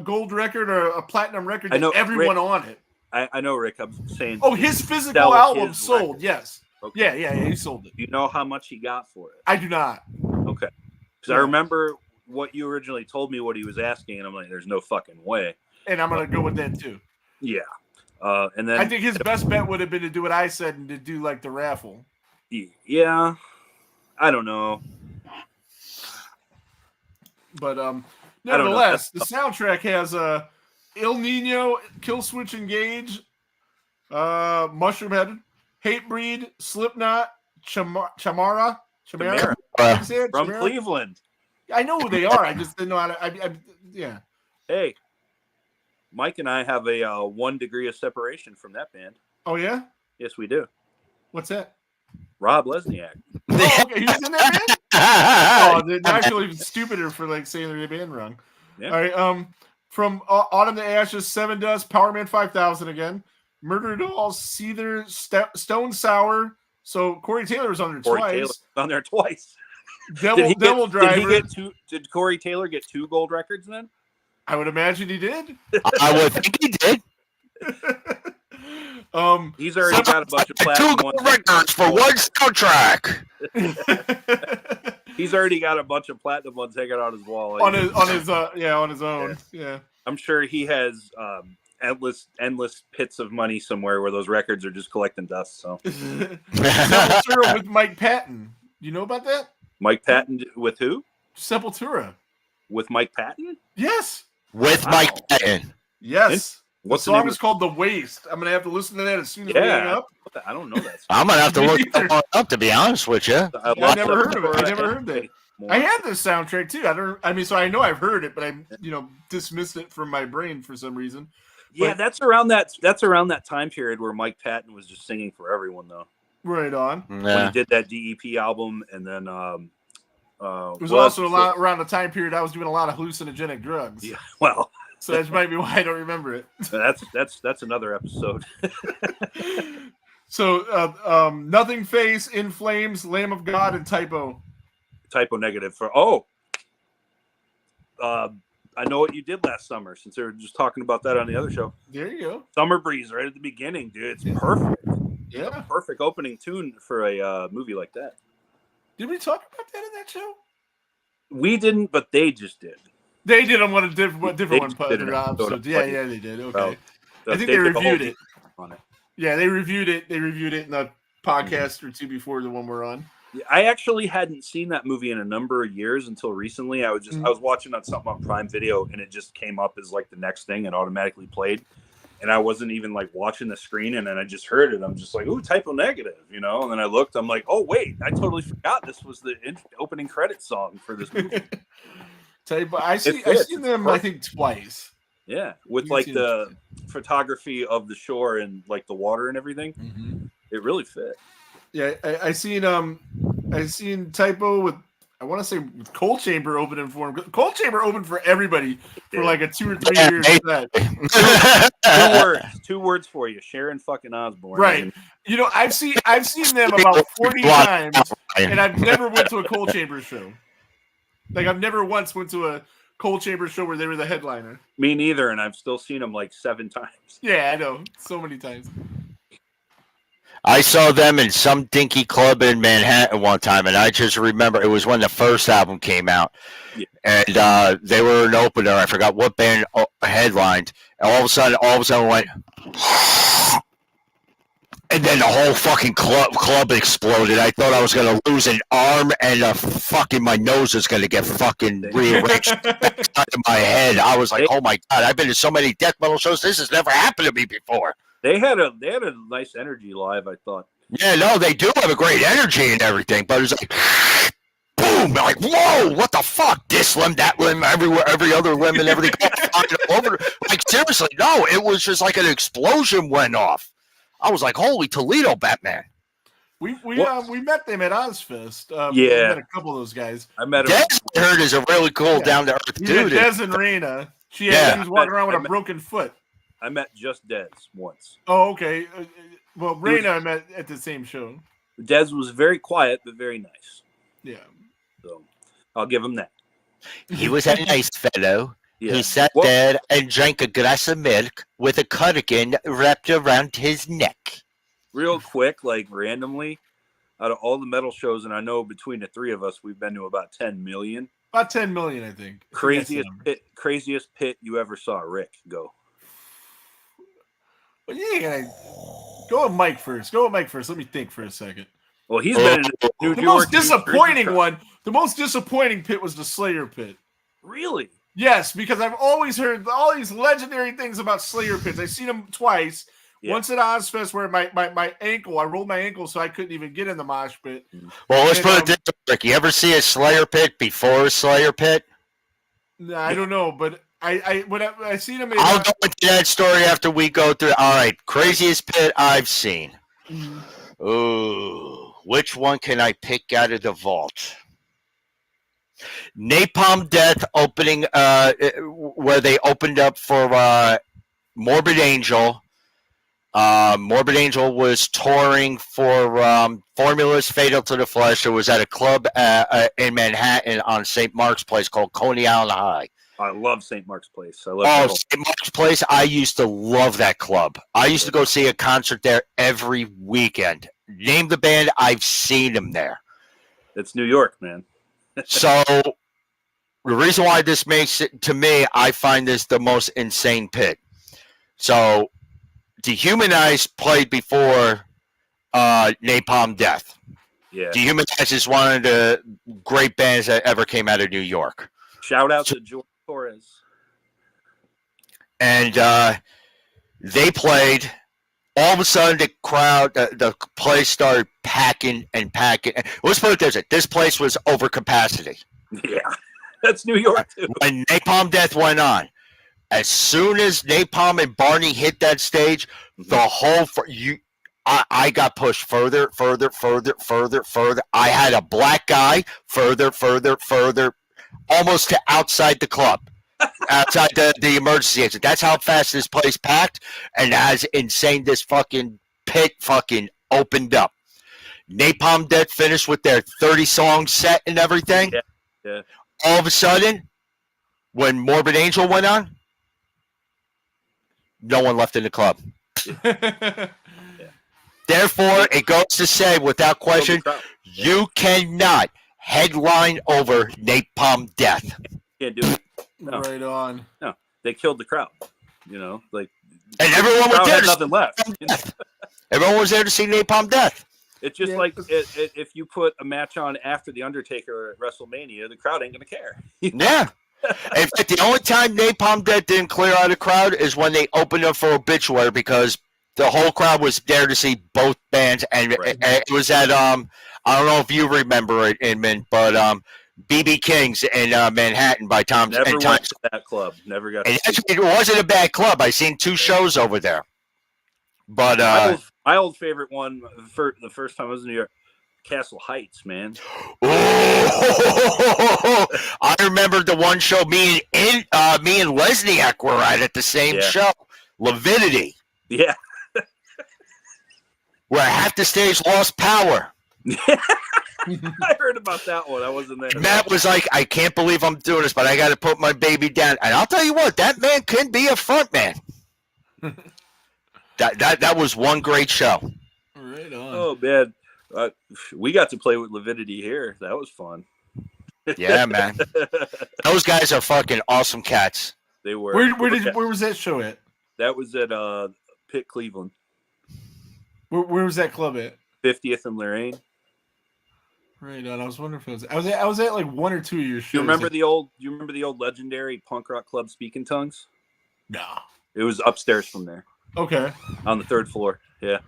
gold record or a platinum record to everyone on it. I know, Rick. I'm saying. Oh, his physical album sold. Record. Yes. Okay. Yeah, he sold it. Do you know how much he got for it? I do not. Okay. Because I remember what you originally told me what he was asking, and I'm like, there's no fucking way. And I'm going to go with that, too. Yeah. And then I think his best bet would have been to do what I said and to do, like, the raffle. Yeah. I don't know. But, nevertheless, the soundtrack has Il Nino, Killswitch Engage, Mushroomhead, Hatebreed, Slipknot, Chamara. From Cleveland. I know who they are. I just didn't know how to. Yeah. Hey, Mike and I have a 1 degree of separation from that band. Oh yeah. Yes, we do. What's that? Rob Lesniak. Oh, okay, he's in that band. Oh, they're actually even stupider for like saying their band wrong. Yeah. All right. From Autumn to Ashes, Seven Dust, Power Man 5000 again, Murder Dolls, Seether, Stone Sour. So Corey Taylor was on there twice. Devil Driver. Did Corey Taylor get 2 gold records then? I would imagine he did. I would think he did. He's already got a bunch of platinum 2 gold records for 1 soundtrack. He's already got a bunch of platinum ones hanging on his wall. On his own. Yeah. I'm sure he has endless pits of money somewhere where those records are just collecting dust. So Sepultura with Mike Patton. You know about that? Mike Patton with who? Sepultura. With Mike Patton? Yes. With Mike Patton. Yes. What song is called The Waste? I'm gonna have to listen to that as soon as we hang up. I don't know that song. I'm gonna have to look that up, to be honest with you. I never heard of it. I never heard that. I had this soundtrack too. So I know I've heard it, but I dismissed it from my brain for some reason. Yeah, that's around that time period where Mike Patton was just singing for everyone, though. Right on. Yeah. When he did that DEP album, and then it was also around the time period I was doing a lot of hallucinogenic drugs. Yeah, well, so that might be why I don't remember it. That's another episode. So Nothing Face, In Flames, Lamb of God, and Typo. Typo negative for I know what you did last summer, since they were just talking about that on the other show. There you go. Summer Breeze right at the beginning, dude. It's perfect. Yeah. Perfect opening tune for a movie like that. Did we talk about that in that show? We didn't, but they just did. They did on a different one. Yeah, they did. Okay. I think they reviewed it. On it. Yeah, they reviewed it. They reviewed it in a podcast or two before the one we're on. I actually hadn't seen that movie in a number of years until recently. I was watching on something on Prime Video, and it just came up as like the next thing and automatically played. And I wasn't even like watching the screen, and then I just heard it. I'm just like, ooh, Typo negative, And then I looked. I'm like, oh wait, I totally forgot this was the opening credit song for this movie. Typo. I've seen them, I think, twice. Yeah, with like the photography of the shore and like the water and everything. Mm-hmm. It really fit. Yeah, I seen Typo with, I want to say, with Cold Chamber opening for him. Cold Chamber opened for everybody for like a 2 or 3 years. Two words for you: Sharon fucking Osbourne. Right. I've seen them about 40 times, and I've never went to a Cold Chamber show. Like I've never once went to a Cold Chamber show where they were the headliner. Me neither, and I've still seen them like 7 times. Yeah, I know, so many times. I saw them in some dinky club in Manhattan one time, and I just remember it was when the first album came out. Yeah. And they were an opener. I forgot what band headlined. And all of a sudden went, and then the whole fucking club exploded. I thought I was going to lose an arm, and my nose is going to get fucking rearranged in my head. I was like, oh my God, I've been to so many death metal shows. This has never happened to me before. They had a nice energy live, I thought. Yeah, no, they do have a great energy and everything, but it's like, boom, like, whoa, what the fuck? This limb, that limb, everywhere, every other limb, and everything all over. Like, seriously, no, it was just like an explosion went off. I was like, holy Toledo, Batman. We met them at Ozfest. Yeah. We met a couple of those guys. I met him. Des, I heard, is a really cool, down to earth dude. Des and Raina. She was walking around with a broken foot. I met just Des once. Oh, okay. Well, Raina I met at the same show. Des was very quiet but very nice. Yeah. So I'll give him that. He was a nice fellow. Yeah. He sat there and drank a glass of milk with a cardigan wrapped around his neck. Real quick, like randomly, out of all the metal shows, and I know between the three of us, we've been to about 10 million. About 10 million, I think. Craziest pit you ever saw, Rick, go. Well, yeah, go with Mike first. Let me think for a second. Well, he's been in New York. The most disappointing one, the most disappointing pit was the Slayer pit. Really? Yes, because I've always heard all these legendary things about Slayer pits. I've seen them twice. Yeah. Once at Ozfest where my ankle, I rolled my ankle so I couldn't even get in the mosh pit. Well, let's put it this way, Rick. You ever see a Slayer pit before a Slayer pit? No, I don't know, but when I seen him. I'll go into that story after we go through. All right, craziest pit I've seen. Mm-hmm. Ooh, which one can I pick out of the vault? Napalm Death opening, where they opened up for Morbid Angel. Morbid Angel was touring for Formula's Fatal to the Flesh. It was at a club in Manhattan on St. Mark's Place called Coney Island High. I love St. Mark's Place. St. Mark's Place. I used to love that club. I used to go see a concert there every weekend. Name the band, I've seen them there. It's New York, man. So the reason why this makes it, to me, I find this the most insane pit. So Dehumanize played before Napalm Death. Yeah. Dehumanize is one of the great bands that ever came out of New York. Shout out to George Torres. And they played. All of a sudden, the crowd, the place started packing and packing. Let's put it this way. This place was over capacity. Yeah, that's New York, too. When Napalm Death went on, as soon as Napalm and Barney hit that stage, the whole I got pushed further. I had a black guy further, almost to outside the club, outside the emergency exit. That's how fast this place packed, and as insane this fucking pit fucking opened up. Napalm Death finished with their 30-song set and everything. Yeah. All of a sudden, when Morbid Angel went on, no one left in the club. Therefore, it goes to say, without question, you cannot headline over Napalm Death. Can't do it. No. Right on. No, they killed the crowd. You know, like, and everyone was there. Had nothing left. Everyone was there to see Napalm Death. It's just like if you put a match on after the Undertaker at WrestleMania, the crowd ain't gonna care. Yeah. In fact, the only time Napalm Death didn't clear out a crowd is when they opened up for Obituary, because the whole crowd was there to see both bands, and it was at I don't know if you remember it, Inman, but BB King's in Manhattan by Tom's. Never went to that club. Never got. And actually, it wasn't a bad club. I seen 2 shows over there. But my old favorite one for the first time I was in New York, Castle Heights, man. Oh, I remember the one show me and Lesniak were at the same show, Lavidity. Yeah. Where half the stage lost power. I heard about that one. I wasn't there. Matt was like, I can't believe I'm doing this, but I got to put my baby down. And I'll tell you what, that man can be a front man. That was one great show. Right on. Oh, man. We got to play with Lavidity here. That was fun. Yeah, man. Those guys are fucking awesome cats. They were. Where was that show at? That was at Pitt, Cleveland. Where was that club at? 50th and Lorraine. Right on. I was wondering if it was. I was at like 1 or 2 of your shows. You remember the old legendary punk rock club Speaking Tongues? No. It was upstairs from there. Okay. On the 3rd floor. Yeah.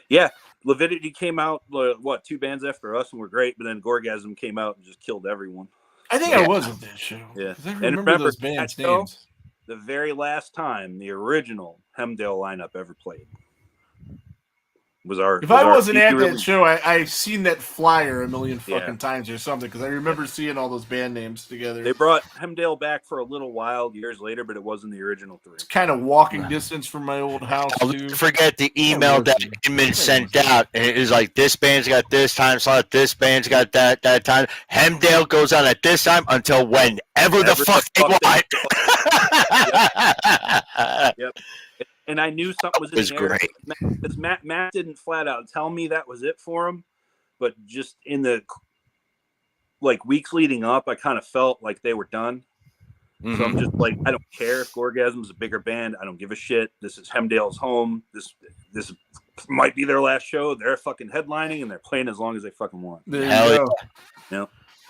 Yeah. Leviticity came out, 2 bands after us, and were great, but then Gorgasm came out and just killed everyone. I think I was at that show. Yeah. 'Cause I And remember remember those bands' that show? names. The very last time the original Hemdale lineup ever played was If I wasn't at that release. show, I've seen that flyer a million Yeah. fucking times or something, because I remember seeing all those band names together. They brought Hemdale back for a little while years later, but it wasn't the original 3. It's kind of walking distance from my old house, I'll too. never forget the email that Inman sent out, and it was like, this band's got this time slot, this band's got that time. Hemdale goes on at this time until whenever the fuck they want. Yep. And I knew something was in there. Great. Because Matt didn't flat out tell me that was it for him, but just in the weeks leading up, I kind of felt like they were done. Mm-hmm. So I'm just like, I don't care if Gorgasm's a bigger band. I don't give a shit. This is Hemdale's home. This might be their last show. They're fucking headlining, and they're playing as long as they fucking want. There you go. Yeah.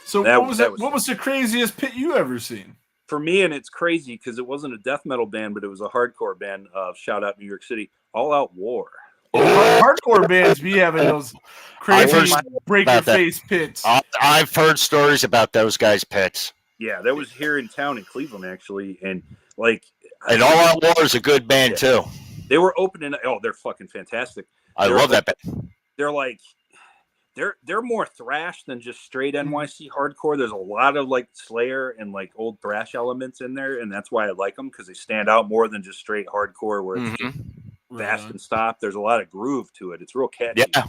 So what was the craziest pit you ever seen? For me, and it's crazy because it wasn't a death metal band, but it was a hardcore band. Shout out New York City, All Out War. Hardcore bands be having those crazy break your face pits. I've heard stories about those guys' pits. Yeah, that was here in town in Cleveland, actually, and and All Out War is a good band too. They were opening. Oh, they're fucking fantastic. I love that band. They're more thrash than just straight NYC hardcore. There's a lot of Slayer and old thrash elements in there, and that's why I like them, because they stand out more than just straight hardcore where it's just fast and stop. There's a lot of groove to it. It's real catchy. Yeah,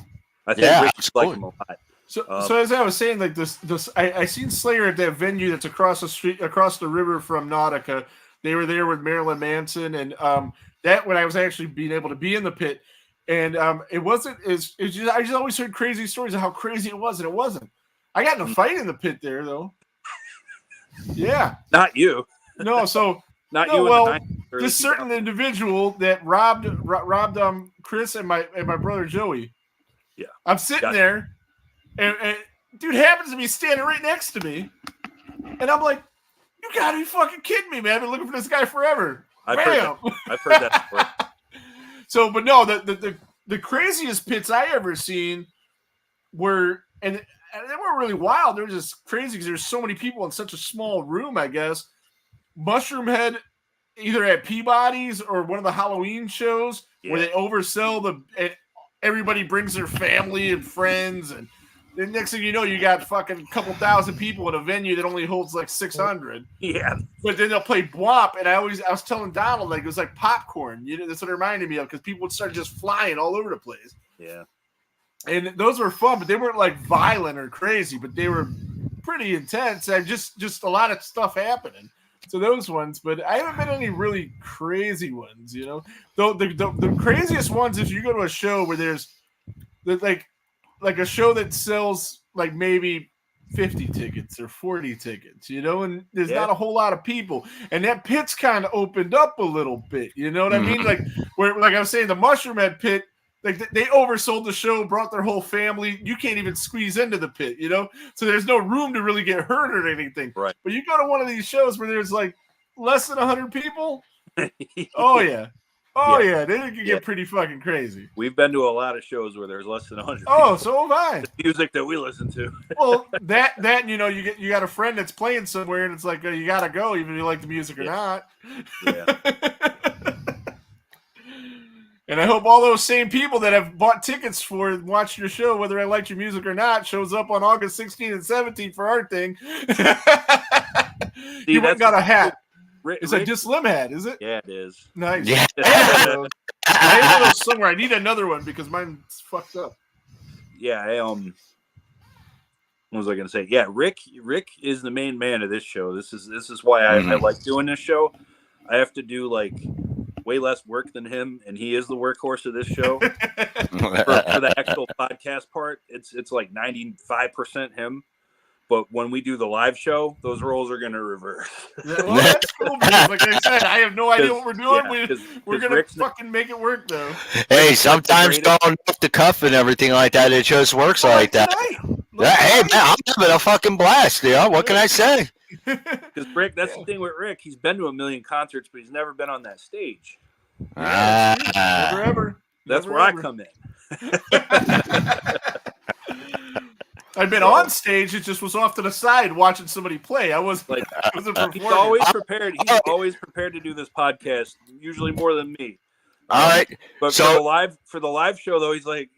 I think Rich like them a lot. So as I was saying, I seen Slayer at that venue that's across the river from Nautica. They were there with Marilyn Manson, and that when I was actually being able to be in the pit. And it wasn't as I just always heard crazy stories of how crazy it was, and it wasn't. I got in a fight in the pit there, though. Yeah, not you. No, so not no, you. Well, this certain individual that robbed Chris and my brother Joey. Yeah, I'm sitting there, and dude happens to be standing right next to me, and I'm like, "You gotta be fucking kidding me, man! I've been looking for this guy forever." I've heard that before. So, but no, the craziest pits I ever seen were, and they weren't really wild. They were just crazy because there's so many people in such a small room, I guess. Mushroom Head, either at Peabody's or one of the Halloween shows where they oversell everybody brings their family and friends, and the next thing you know, you got fucking couple thousand people in a venue that only holds 600. Yeah. But then they'll play Bwomp, and I was telling Donald, it was like popcorn. That's what it reminded me of, because people would start just flying all over the place. Yeah. And those were fun, but they weren't violent or crazy, but they were pretty intense. And just a lot of stuff happening. So those ones, but I haven't been any really crazy ones, Though the craziest ones is you go to a show where there's like a show that sells maybe 50 tickets or 40 tickets, and there's not a whole lot of people, and that pit's kind of opened up a little bit, you know what I mean? Where I was saying, the Mushroom Head pit, they oversold the show, brought their whole family. You can't even squeeze into the pit, so there's no room to really get hurt or anything. Right. But you go to one of these shows where there's less than 100 people. Oh yeah. Oh, yeah, they can get pretty fucking crazy. We've been to a lot of shows where there's less than 100 Oh, people. so have I. The music that we listen to. Well, that you got a friend that's playing somewhere, and it's you got to go, even if you like the music or not. Yeah. And I hope all those same people that have bought tickets for and watched your show, whether I liked your music or not, shows up on August 16th and 17th for our thing. You went and got a hat. It's a Just Slim hat, is it? Yeah, it is. Nice. Yeah. I have those somewhere. I need another one because mine's fucked up. Yeah, what was I gonna say? Yeah, Rick is the main man of this show. This is why I like doing this show. I have to do way less work than him, and he is the workhorse of this show. for the actual podcast part, it's 95% him. But when we do the live show, those roles are going to reverse. Well, that's cool, because like I said, I have no idea what we're doing. We're going to fucking make it work, though. Hey, sometimes going off the cuff and everything like that, it just works like that. Hey, man, I'm having a fucking blast, What can I say? Because Rick, that's the thing with Rick. He's been to a million concerts, but he's never been on that stage. Never ever. That's where I come in. I've been on stage. It just was off to the side watching somebody play. I wasn't performing. He's always prepared. He's always prepared to do this podcast, usually more than me. All right. But So for the live show though, he's like,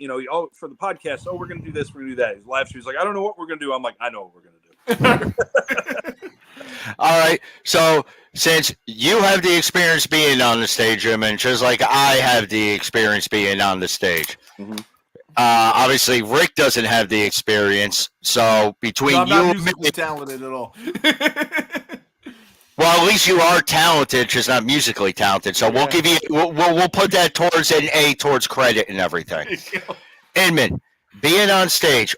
for the podcast, we're gonna do this, we're gonna do that. His live show, he's like, I don't know what we're gonna do. I'm like, I know what we're gonna do. all right. So since you have the experience being on the stage, Jim, and just like I have the experience being on the stage. Mm-hmm. Obviously, Rick doesn't have the experience. So between I'm you not and musically me, talented at all. well, at least you are talented, just not musically talented. So we'll give you, we'll put that towards an A towards credit and everything. Inman, being on stage,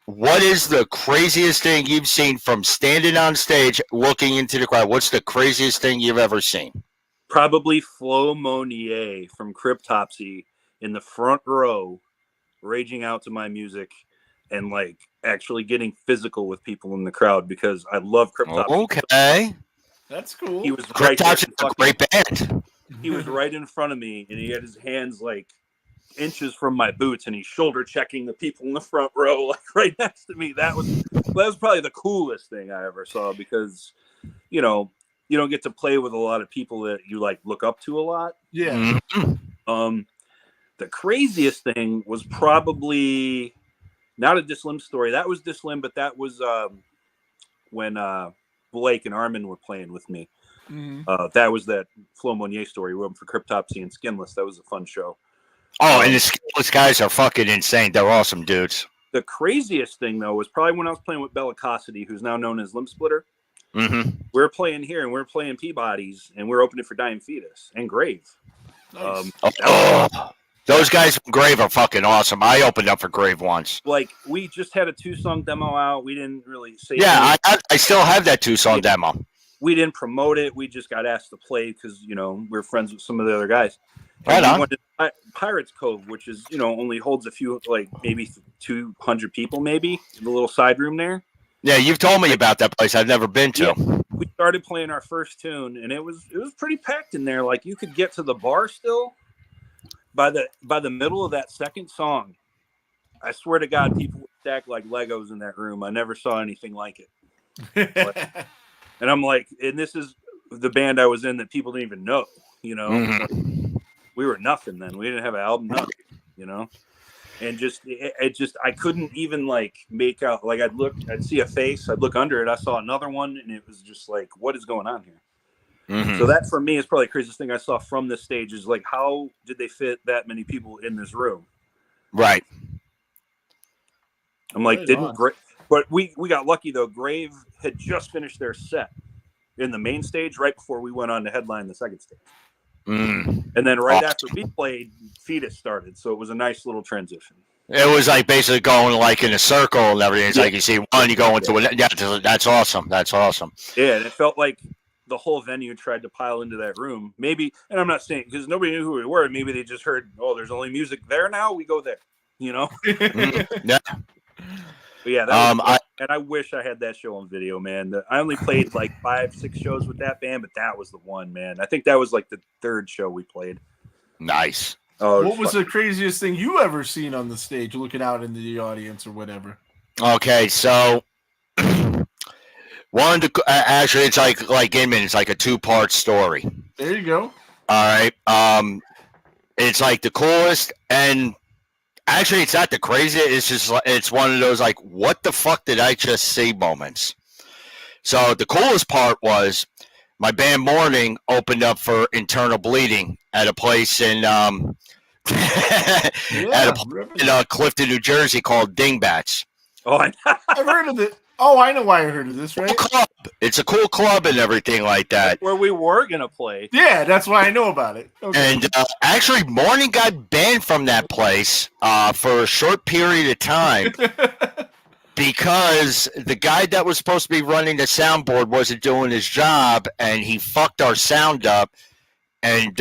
what is the craziest thing you've seen from standing on stage, looking into the crowd? What's the craziest thing you've ever seen? Probably Flo Monier from Cryptopsy in the front row, raging out to my music and like actually getting physical with people in the crowd because I love Cryptopsy. Okay. That's cool. He was right there. Cryptopsy is a great band. He was right in front of me and he had his hands like inches from my boots and he's shoulder checking the people in the front row like right next to me. That was probably the coolest thing I ever saw because you don't get to play with a lot of people that you like look up to a lot. Yeah. Mm-hmm. The craziest thing was probably not a Dislim story. That was Dislim, but that was when Blake and Armin were playing with me. Mm-hmm. That was that Flo Monier story. We went for Cryptopsy and Skinless. That was a fun show. Oh, and the Skinless guys are fucking insane. They're awesome dudes. The craziest thing, though, was probably when I was playing with Bellicosity, who's now known as Limb Splitter. Mm-hmm. We're playing here, and we're playing Peabody's, and we're opening for Dying Fetus and Grave. Nice. Those guys from Grave are fucking awesome. I opened up for Grave once. Like, we just had a 2-song demo out. We didn't really say Yeah, I still have that 2-song demo. We didn't promote it. We just got asked to play because, we're friends with some of the other guys. Right on. We went to Pirates Cove, which is, only holds a few, like maybe 200 people, maybe, in the little side room there. Yeah, you've told me about that place. I've never been to. Yeah. We started playing our first tune, and it was pretty packed in there. Like, you could get to the bar still. By the middle of that second song, I swear to God, people would stack like Legos in that room. I never saw anything like it. And I'm like, and this is the band I was in that people didn't even know, Mm-hmm. We were nothing then. We didn't have an album, nothing, and just I couldn't even like make out. Like I'd see a face, I'd look under it, I saw another one, and it was just like, what is going on here? Mm-hmm. So that for me is probably the craziest thing I saw from this stage is like, how did they fit that many people in this room? Right. I'm like, but we got lucky though. Grave had just finished their set in the main stage right before we went on to headline the second stage. Mm. And then right after we played, Fetus started. So it was a nice little transition. It was like basically going like in a circle and everything. It's like you see one, you go into it. Yeah, that's awesome. That's awesome. Yeah, and it felt like the whole venue tried to pile into that room. Maybe, and I'm not saying because nobody knew who we were. Maybe they just heard, oh, there's only music there now. We go there, Yeah. But yeah, and I wish I had that show on video, man. I only played like 5-6 shows with that band, but that was the one, man. I think that was like the third show we played. Nice. Oh, what was the craziest thing you ever seen on the stage, looking out into the audience or whatever? Okay, so actually, it's like Inman. It's like a 2-part story. There you go. All right. It's like the coolest, and actually, it's not the craziest. It's just it's one of those like, what the fuck did I just see moments. So the coolest part was my band Morning opened up for Internal Bleeding at a place in Clifton, New Jersey called Dingbats. Oh, I've heard of it. Oh, I know why I heard of this, right? Club. It's a cool club and everything like that. Where we were gonna play. Yeah, that's why I know about it. Okay. And actually, Morning got banned from that place for a short period of time because the guy that was supposed to be running the soundboard wasn't doing his job, and he fucked our sound up. And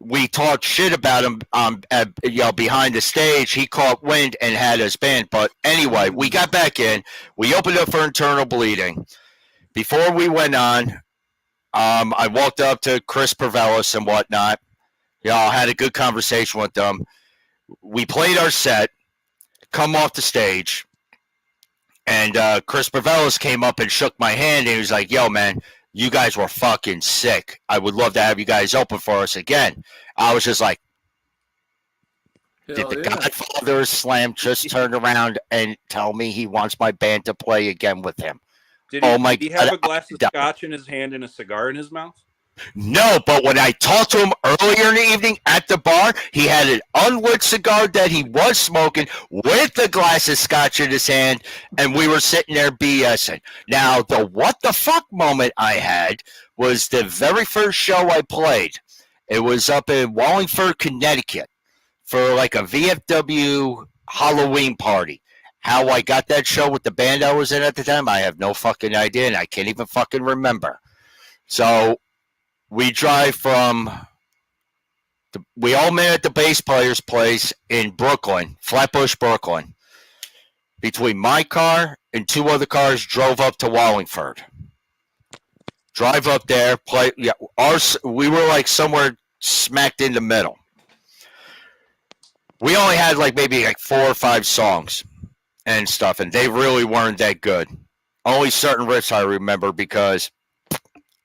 we talked shit about him, behind the stage. He caught wind and had us banned. But anyway, we got back in. We opened up for Internal Bleeding. Before we went on, I walked up to Chris Pervelis and whatnot, I had a good conversation with them. We played our set, come off the stage, and Chris Pavelis came up and shook my hand, and he was like, yo, man, you guys were fucking sick. I would love to have you guys open for us again. I was just like, did the Godfather Slam just turn around and tell me he wants my band to play again with him? Did he have a glass of scotch in his hand and a cigar in his mouth? No, but when I talked to him earlier in the evening at the bar, he had an unlit cigar that he was smoking with a glass of scotch in his hand, and we were sitting there BSing. Now, the what the fuck moment I had was the very first show I played. It was up in Wallingford, Connecticut for like a VFW Halloween party. How I got that show with the band I was in at the time, I have no fucking idea, and I can't even fucking remember. So we drive we all met at the bass player's place in Brooklyn, Flatbush, Brooklyn. Between my car and 2 other cars, drove up to Wallingford. Drive up there, play. Yeah, we were like somewhere smacked in the middle. We only had like maybe like 4 or 5 songs and stuff, and they really weren't that good. Only certain riffs I remember because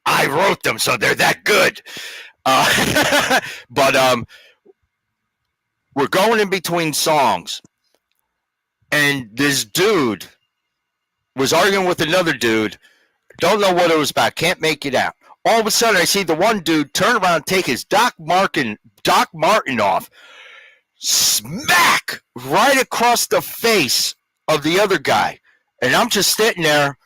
I wrote them, so they're that good. But we're going in between songs, and this dude was arguing with another dude. Don't know what it was about. Can't make it out. All of a sudden, I see the one dude turn around and take his Doc Martin off, smack right across the face of the other guy. And I'm just sitting there.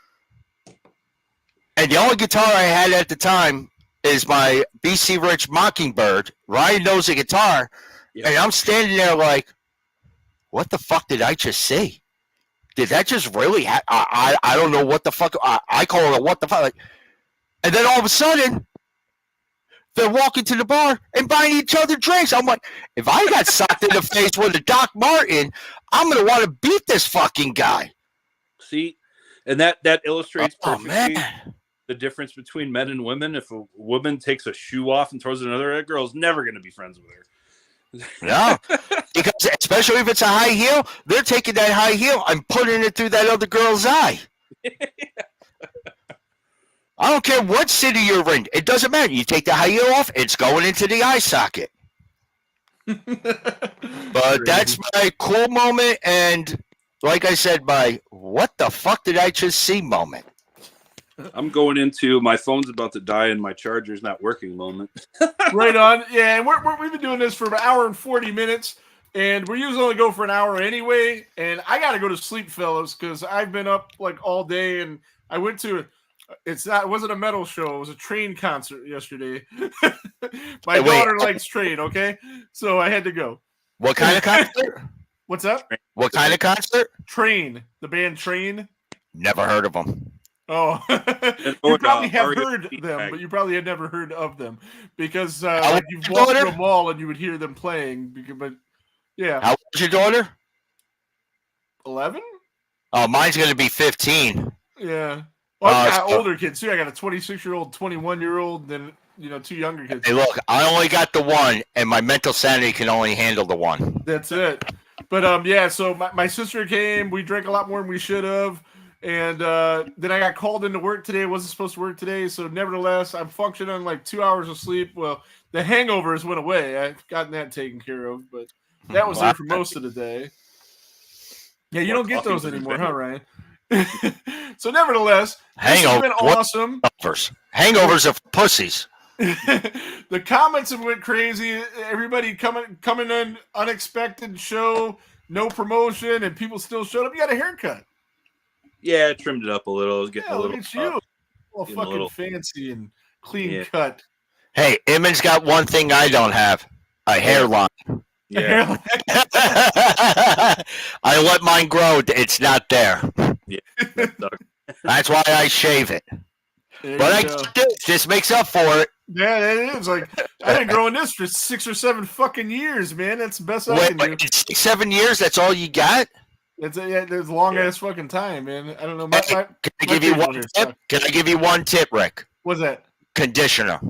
And the only guitar I had at the time is my BC Rich Mockingbird. Ryan knows the guitar. Yeah. And I'm standing there like, what the fuck did I just see? Did that just really happen? I don't know what the fuck. I call it a what the fuck. And then all of a sudden, they're walking to the bar and buying each other drinks. I'm like, if I got socked in the face with a Doc Martin, I'm going to want to beat this fucking guy. See? And that illustrates perfectly the difference between men and women. If a woman takes a shoe off and throws it at another, that girl's never going to be friends with her. No, because especially if it's a high heel, they're taking that high heel and putting it through that other girl's eye. I don't care what city you're in. It doesn't matter. You take the high heel off, it's going into the eye socket. But that's my cool moment, and like I said, my what the fuck did I just see moment. I'm going into my phone's about to die and my charger's not working moment. Right on. Yeah, and we've been doing this for an hour and 40 minutes, and we usually only go for an hour anyway. And I got to go to sleep, fellas, because I've been up like all day, and I went to it wasn't a metal show. It was a Train concert yesterday. My daughter likes Train, okay? So I had to go. What kind of concert? What's up? What kind of concert? Train. The band Train. Never heard of them. Oh, you probably have heard them, but you probably had never heard of them because like you've walked through a mall and you would hear them playing. But yeah, how old's your daughter? 11. Oh, mine's gonna be 15. Yeah, well, I've got older kids too. I got a 26-year-old, 21-year-old, then 2 younger kids. Hey, look, I only got the one, and my mental sanity can only handle the one. That's it. But yeah, so my sister came. We drank a lot more than we should have. And then I got called into work today. I wasn't supposed to work today. So nevertheless, I'm functioning on like 2 hours of sleep. Well, the hangovers went away. I've gotten that taken care of. But that was there for most of the day. Yeah, you don't get those anymore, huh, Ryan? So nevertheless, this has been awesome. Hangovers are pussies. The comments have went crazy. Everybody coming in unexpected show, no promotion, and people still showed up. You got a haircut. Yeah, I trimmed it up a little. I was getting a little. Look at you. All fucking fancy and clean cut. Hey, Emmons got one thing I don't have: a hairline. Yeah. I let mine grow. It's not there. Yeah. That's why I shave it. But this makes up for it. Yeah, it is. Like I've been growing this for 6 or 7 fucking years, man. That's the best I can do. 6, 7 years? That's all you got? There's a long ass fucking time, man. I don't know. Can I give you one tip? Can I give you one tip, Rick? What's that? Conditioner.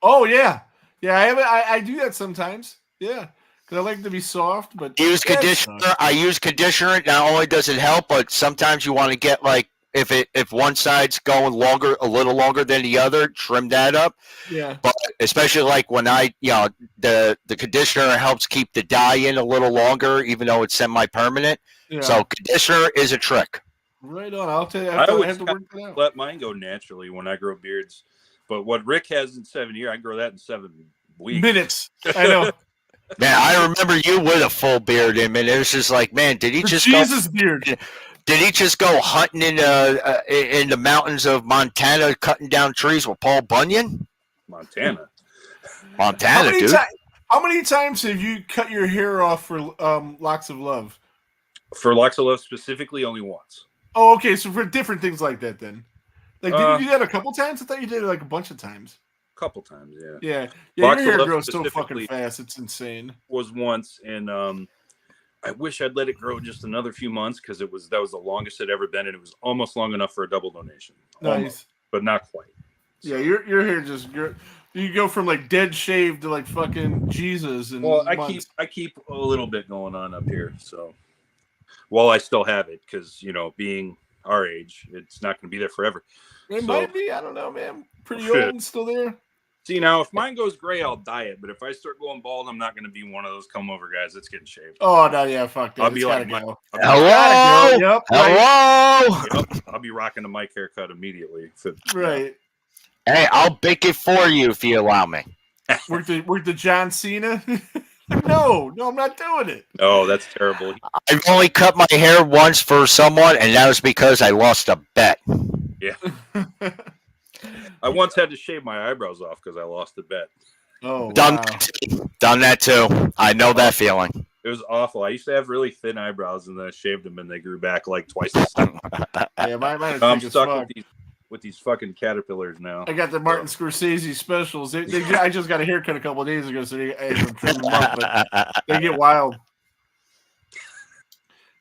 Oh yeah, Yeah, I do that sometimes. Yeah, because I like to be soft, but Use conditioner. I use conditioner. Not only does it help, but sometimes you want to get like if one side's going longer, a little longer than the other, trim that up. Yeah. But especially like when the conditioner helps keep the dye in a little longer, even though it's semi-permanent. Yeah. So conditioner is a trick. Right on. I'll tell you. I always have to work it out. let mine go naturally when I grow beards. But what Rick has in 7 years, I grow that in 7 weeks. Minutes. I know. Man, I remember you with a full beard, and it was just like, man, did he just Jesus beard? Did he just go hunting in the mountains of Montana, cutting down trees with Paul Bunyan? Montana, dude. How many times have you cut your hair off for Locks of Love? For Locks of Love specifically, only once. Oh, okay. So for different things like that, then. Like, did you do that a couple times? I thought you did it like a bunch of times. A couple times, yeah. Yeah. Locks Your of hair Love grows so fucking specifically fast. It's insane. Was once, and I wish I'd let it grow just another few months because that was the longest it ever been, and it was almost long enough for a double donation. Nice, almost, but not quite. So. Yeah, your hair just you go from like dead shaved to like fucking Jesus. And well, I keep a little bit going on up here, so while I still have it, because being our age, it's not going to be there forever. It might be. I don't know, man. Pretty old and still there. See, now if mine goes gray, I'll dye it. But if I start going bald, I'm not going to be one of those come over guys that's getting shaved. Oh no, yeah, fuck that. I'll be like, hello. Yep, hello. Yep, I'll be rocking the mic haircut immediately. Right. Hey, I'll bake it for you if you allow me. Work the John Cena. No, I'm not doing it. Oh, that's terrible. I've only cut my hair once for someone, and that was because I lost a bet. Yeah. I once had to shave my eyebrows off because I lost the bet. Oh, done that too. I know that feeling. It was awful. I used to have really thin eyebrows, and then I shaved them, and they grew back like twice the size. Yeah, mine I'm stuck with these fucking caterpillars now. I got the Martin Scorsese specials. I just got a haircut a couple of days ago, so I trimmed them up, but they get wild.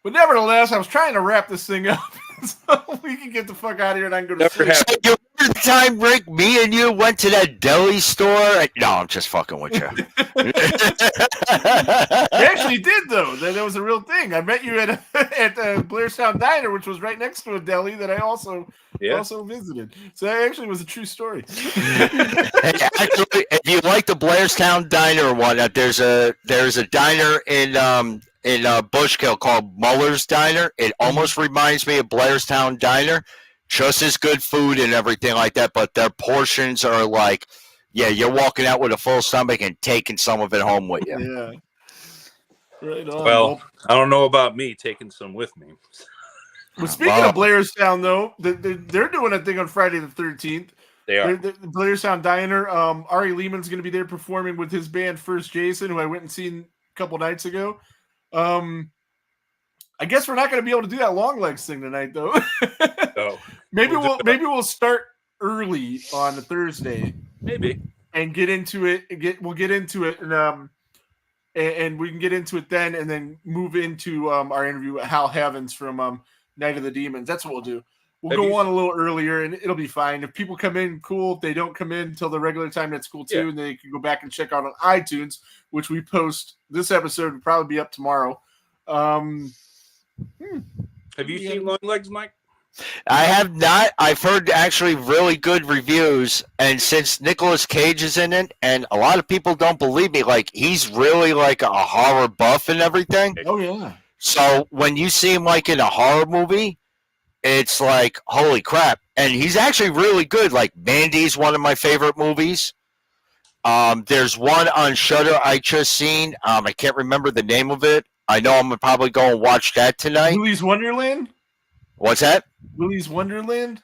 But nevertheless, I was trying to wrap this thing up so we can get the fuck out of here and I can go to sleep. So you remember the time, Rick, me and you went to that deli store? No, I'm just fucking with you. We actually did, though. That was a real thing. I met you at the Blairstown Diner, which was right next to a deli that I also visited. So that actually was a true story. Actually, if you like the Blairstown Diner one, there's a diner in Bushkill called Muller's Diner. It almost reminds me of Blairstown Diner. Just as good food and everything like that, but their portions are like, yeah, you're walking out with a full stomach and taking some of it home with you. Yeah. Right on. Well, I don't know about me taking some with me. Well, speaking of Blairstown, though, they're doing a thing on Friday the 13th. They are. The Blairstown Diner. Ari Lehman's going to be there performing with his band First Jason, who I went and seen a couple nights ago. I guess we're not going to be able to do that long legs thing tonight, though. No. Maybe we'll start early on a Thursday. Maybe. And get into it. We'll get into it, and we can get into it then, and then move into our interview with Hal Havens from Night of the Demons. That's what we'll do. We'll go on a little earlier, and it'll be fine. If people come in, cool. If they don't come in until the regular time, that's cool too. Yeah. And they can go back and check out on iTunes, which we post. This episode will probably be up tomorrow. Have you seen Long Legs, Mike? I have not. I've heard actually really good reviews, and since Nicolas Cage is in it, and a lot of people don't believe me, like he's really like a horror buff and everything. Oh yeah. So when you see him like in a horror movie, it's like holy crap, and he's actually really good. Like Mandy's one of my favorite movies. There's one on Shudder I just seen. I can't remember the name of it. I know I'm gonna probably go and watch that tonight. Willy's Wonderland. What's that? Willy's Wonderland?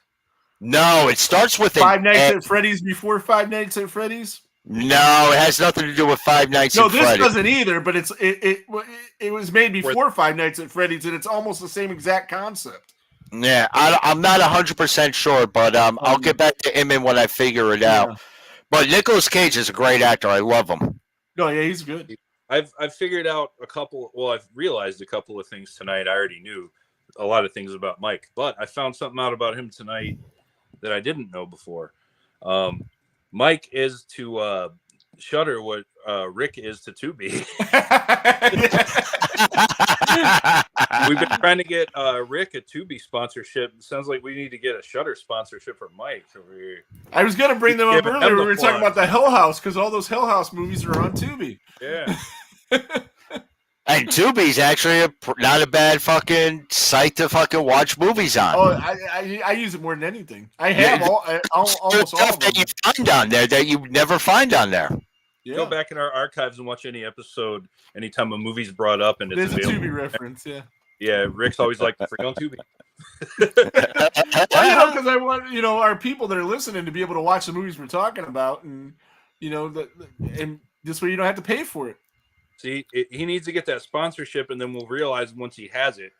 No, it starts with Five Nights at Freddy's before Five Nights at Freddy's. No, it has nothing to do with Five Nights at Freddy's. No, this doesn't either. But it was made before Five Nights at Freddy's, and it's almost the same exact concept. Yeah, I'm not 100% sure, but I'll get back to him when I figure it out. But Nicolas Cage is a great actor. I love him. No, yeah, he's good. I've figured out a couple. Well, I've realized a couple of things tonight. I already knew a lot of things about Mike, but I found something out about him tonight that I didn't know before. Mike is to Shudder what Rick is to Tubi. We've been trying to get Rick a Tubi sponsorship. It sounds like we need to get a Shudder sponsorship for Mike over here. I was going to bring them up Give earlier. them We the were talking plug. about the Hell House because all those Hell House movies are on Tubi. Yeah. And Tubi's actually not a bad fucking site to fucking watch movies on. Oh, I use it more than anything. I have There's almost all stuff of them. that you find on there that you never find on there. Yeah. Go back in our archives and watch any episode anytime a movie's brought up and it's There's a available. Tubi reference, yeah. Yeah, Rick's always like the freak on Tubi. Well, because I want our people that are listening to be able to watch the movies we're talking about, and and this way you don't have to pay for it. See, he needs to get that sponsorship, and then we'll realize once he has it,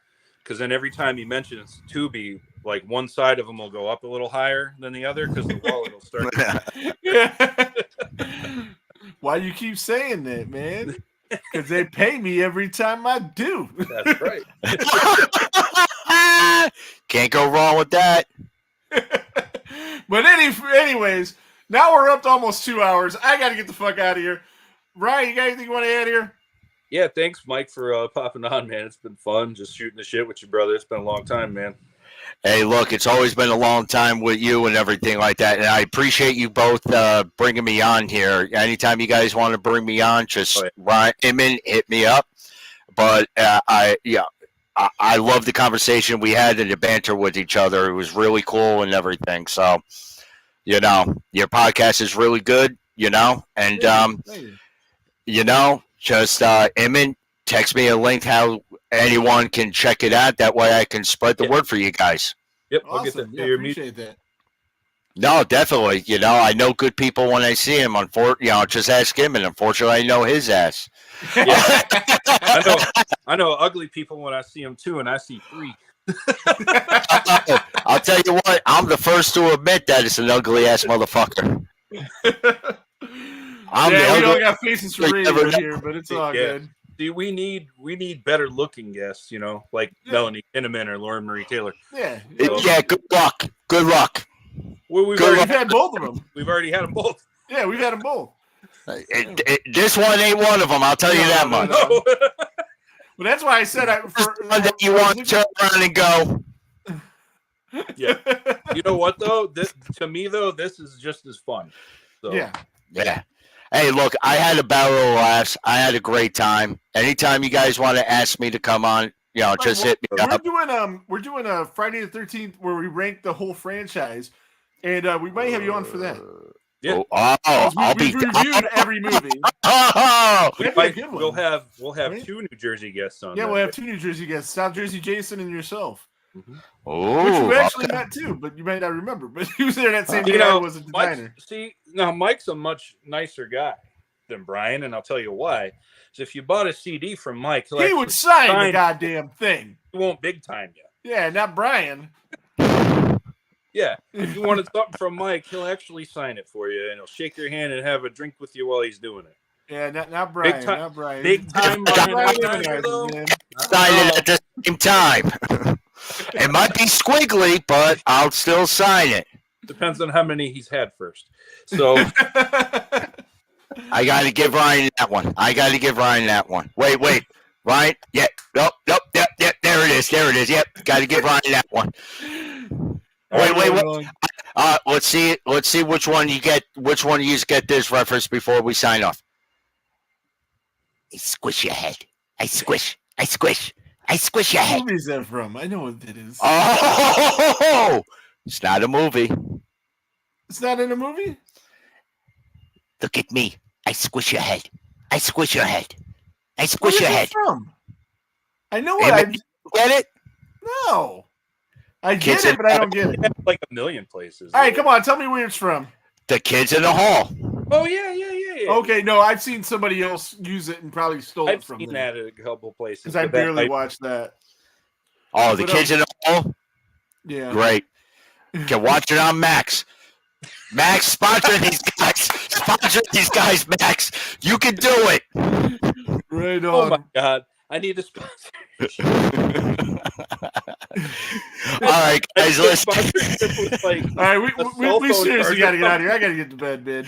because then every time he mentions Tubi, like one side of him will go up a little higher than the other because the wallet will start. Yeah. Why you keep saying that, man? Because they pay me every time I do. That's right. Can't go wrong with that. But anyways, now we're up to almost 2 hours. I got to get the fuck out of here. Ryan, you got anything you want to add here? Yeah, thanks, Mike, for popping on, man. It's been fun just shooting the shit with your brother. It's been a long time, man. Hey, look, it's always been a long time with you and everything like that. And I appreciate you both bringing me on here. Anytime you guys want to bring me on, just hit me up. But I love the conversation we had and the banter with each other. It was really cool and everything. So, your podcast is really good, and, just Emmett, text me a link how anyone can check it out. That way I can spread the word for you guys. Yep, Awesome. I'll get that. Yeah, Your appreciate that. No, definitely. I know good people when I see him. Just ask him, and unfortunately, I know his ass. Yeah. I know ugly people when I see them too, and I see three. I'll tell you what, I'm the first to admit that it's an ugly ass motherfucker. We don't got faces for radio here, but it's all good. See, we need better looking guests, like Melanie Kinnaman or Lauren Marie Taylor. Yeah. Yeah, good luck. Good luck. Well, We've had both of them. We've already had them both. Yeah, we've had them both. This one ain't one of them, I'll tell you that much. No. Well, that's why I said that you want to turn around and go. Yeah. You know what, though? To me, this is just as fun. So. Yeah. Hey, look, I had a barrel of laughs. I had a great time. Anytime you guys want to ask me to come on, just hit me up. We're doing a Friday the 13th where we rank the whole franchise, and we might have you on for that. Yeah. We've reviewed every movie. We'll have two New Jersey guests on. Yeah, we'll have two New Jersey guests: South Jersey Jason and yourself. Mm-hmm. Oh, which you actually met too, but you might not remember. But he was there that same day. I was a designer. Mike's a much nicer guy than Brian, and I'll tell you why. So if you bought a CD from Mike, he would sign the goddamn thing. He won't big time you. Yeah, not Brian. Yeah, if you wanted something from Mike, he'll actually sign it for you, and he'll shake your hand and have a drink with you while he's doing it. Yeah, not Brian. Big time, not Brian. Big time. Sign it at the same time. It might be squiggly, but I'll still sign it. Depends on how many he's had first. So I got to give Ryan that one. Wait. Ryan? Yeah. Nope. Yep. There it is. Yep. Got to give Ryan that one. Wait. Let's see which one you get. Which one you get this reference before we sign off. I squish your head. I squish your head. What movie is that from? I know what that is. Oh, it's not a movie. It's not in a movie? Look at me. I squish your head. I squish your head. Where's it from? I know what I get it. No, I get it, but I don't get it. Like a million places. All right, come on, tell me where it's from. The Kids in the Hall. Oh yeah. Okay, no, I've seen somebody else use it and probably stole it from I've seen them. that at a couple places. Because I barely watched that. Oh, The Kids in the Hall? Yeah. Great. You can watch it on Max. Max, sponsor these guys. Sponsor these guys, Max. You can do it. Right on. Oh my God. I need a sponsor. All right, guys, listen. Sponsorship with, like, All right, a we cell phone seriously got to charger. get out of here. I got to get to bed, man.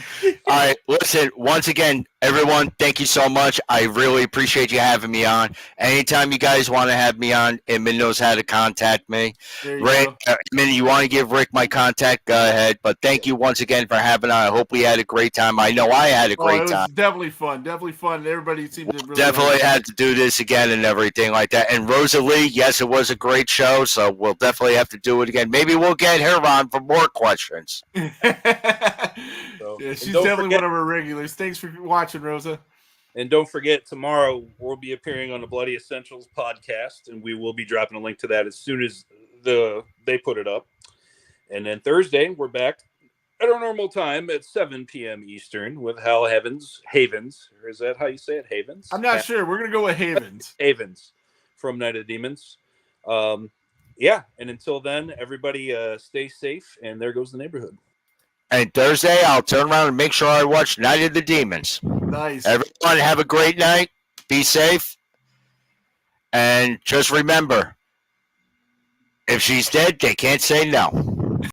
All right, listen, once again, everyone, thank you so much. I really appreciate you having me on. Anytime you guys want to have me on, Inman knows how to contact me. There you Rick, go. Inman, you want to give Rick my contact? Go ahead. But thank you once again for having on. I hope we had a great time. I know I had a Oh, great it was time. definitely fun. Definitely fun. Everybody seemed to really Definitely like had to do this again and everything like that. And Rosalie, yes, it was a great show, so we'll definitely have to do it again. Maybe we'll get her on for more questions. it. So, Yeah, and she's don't definitely forget- one of our regulars. Thanks for watching, Rosa. And don't forget, tomorrow we'll be appearing on the Bloody Essentials podcast, and we will be dropping a link to that as soon as they put it up. And then Thursday, we're back at our normal time at 7 p.m. Eastern with Hal Havens, or is that how you say it? Havens? I'm not sure. We're going to go with Havens. Havens from Night of the Demons. Yeah, and until then, everybody stay safe, and there goes the neighborhood. And Thursday, I'll turn around and make sure I watch Night of the Demons. Nice. Everyone, have a great night. Be safe. And just remember, if she's dead, they can't say no.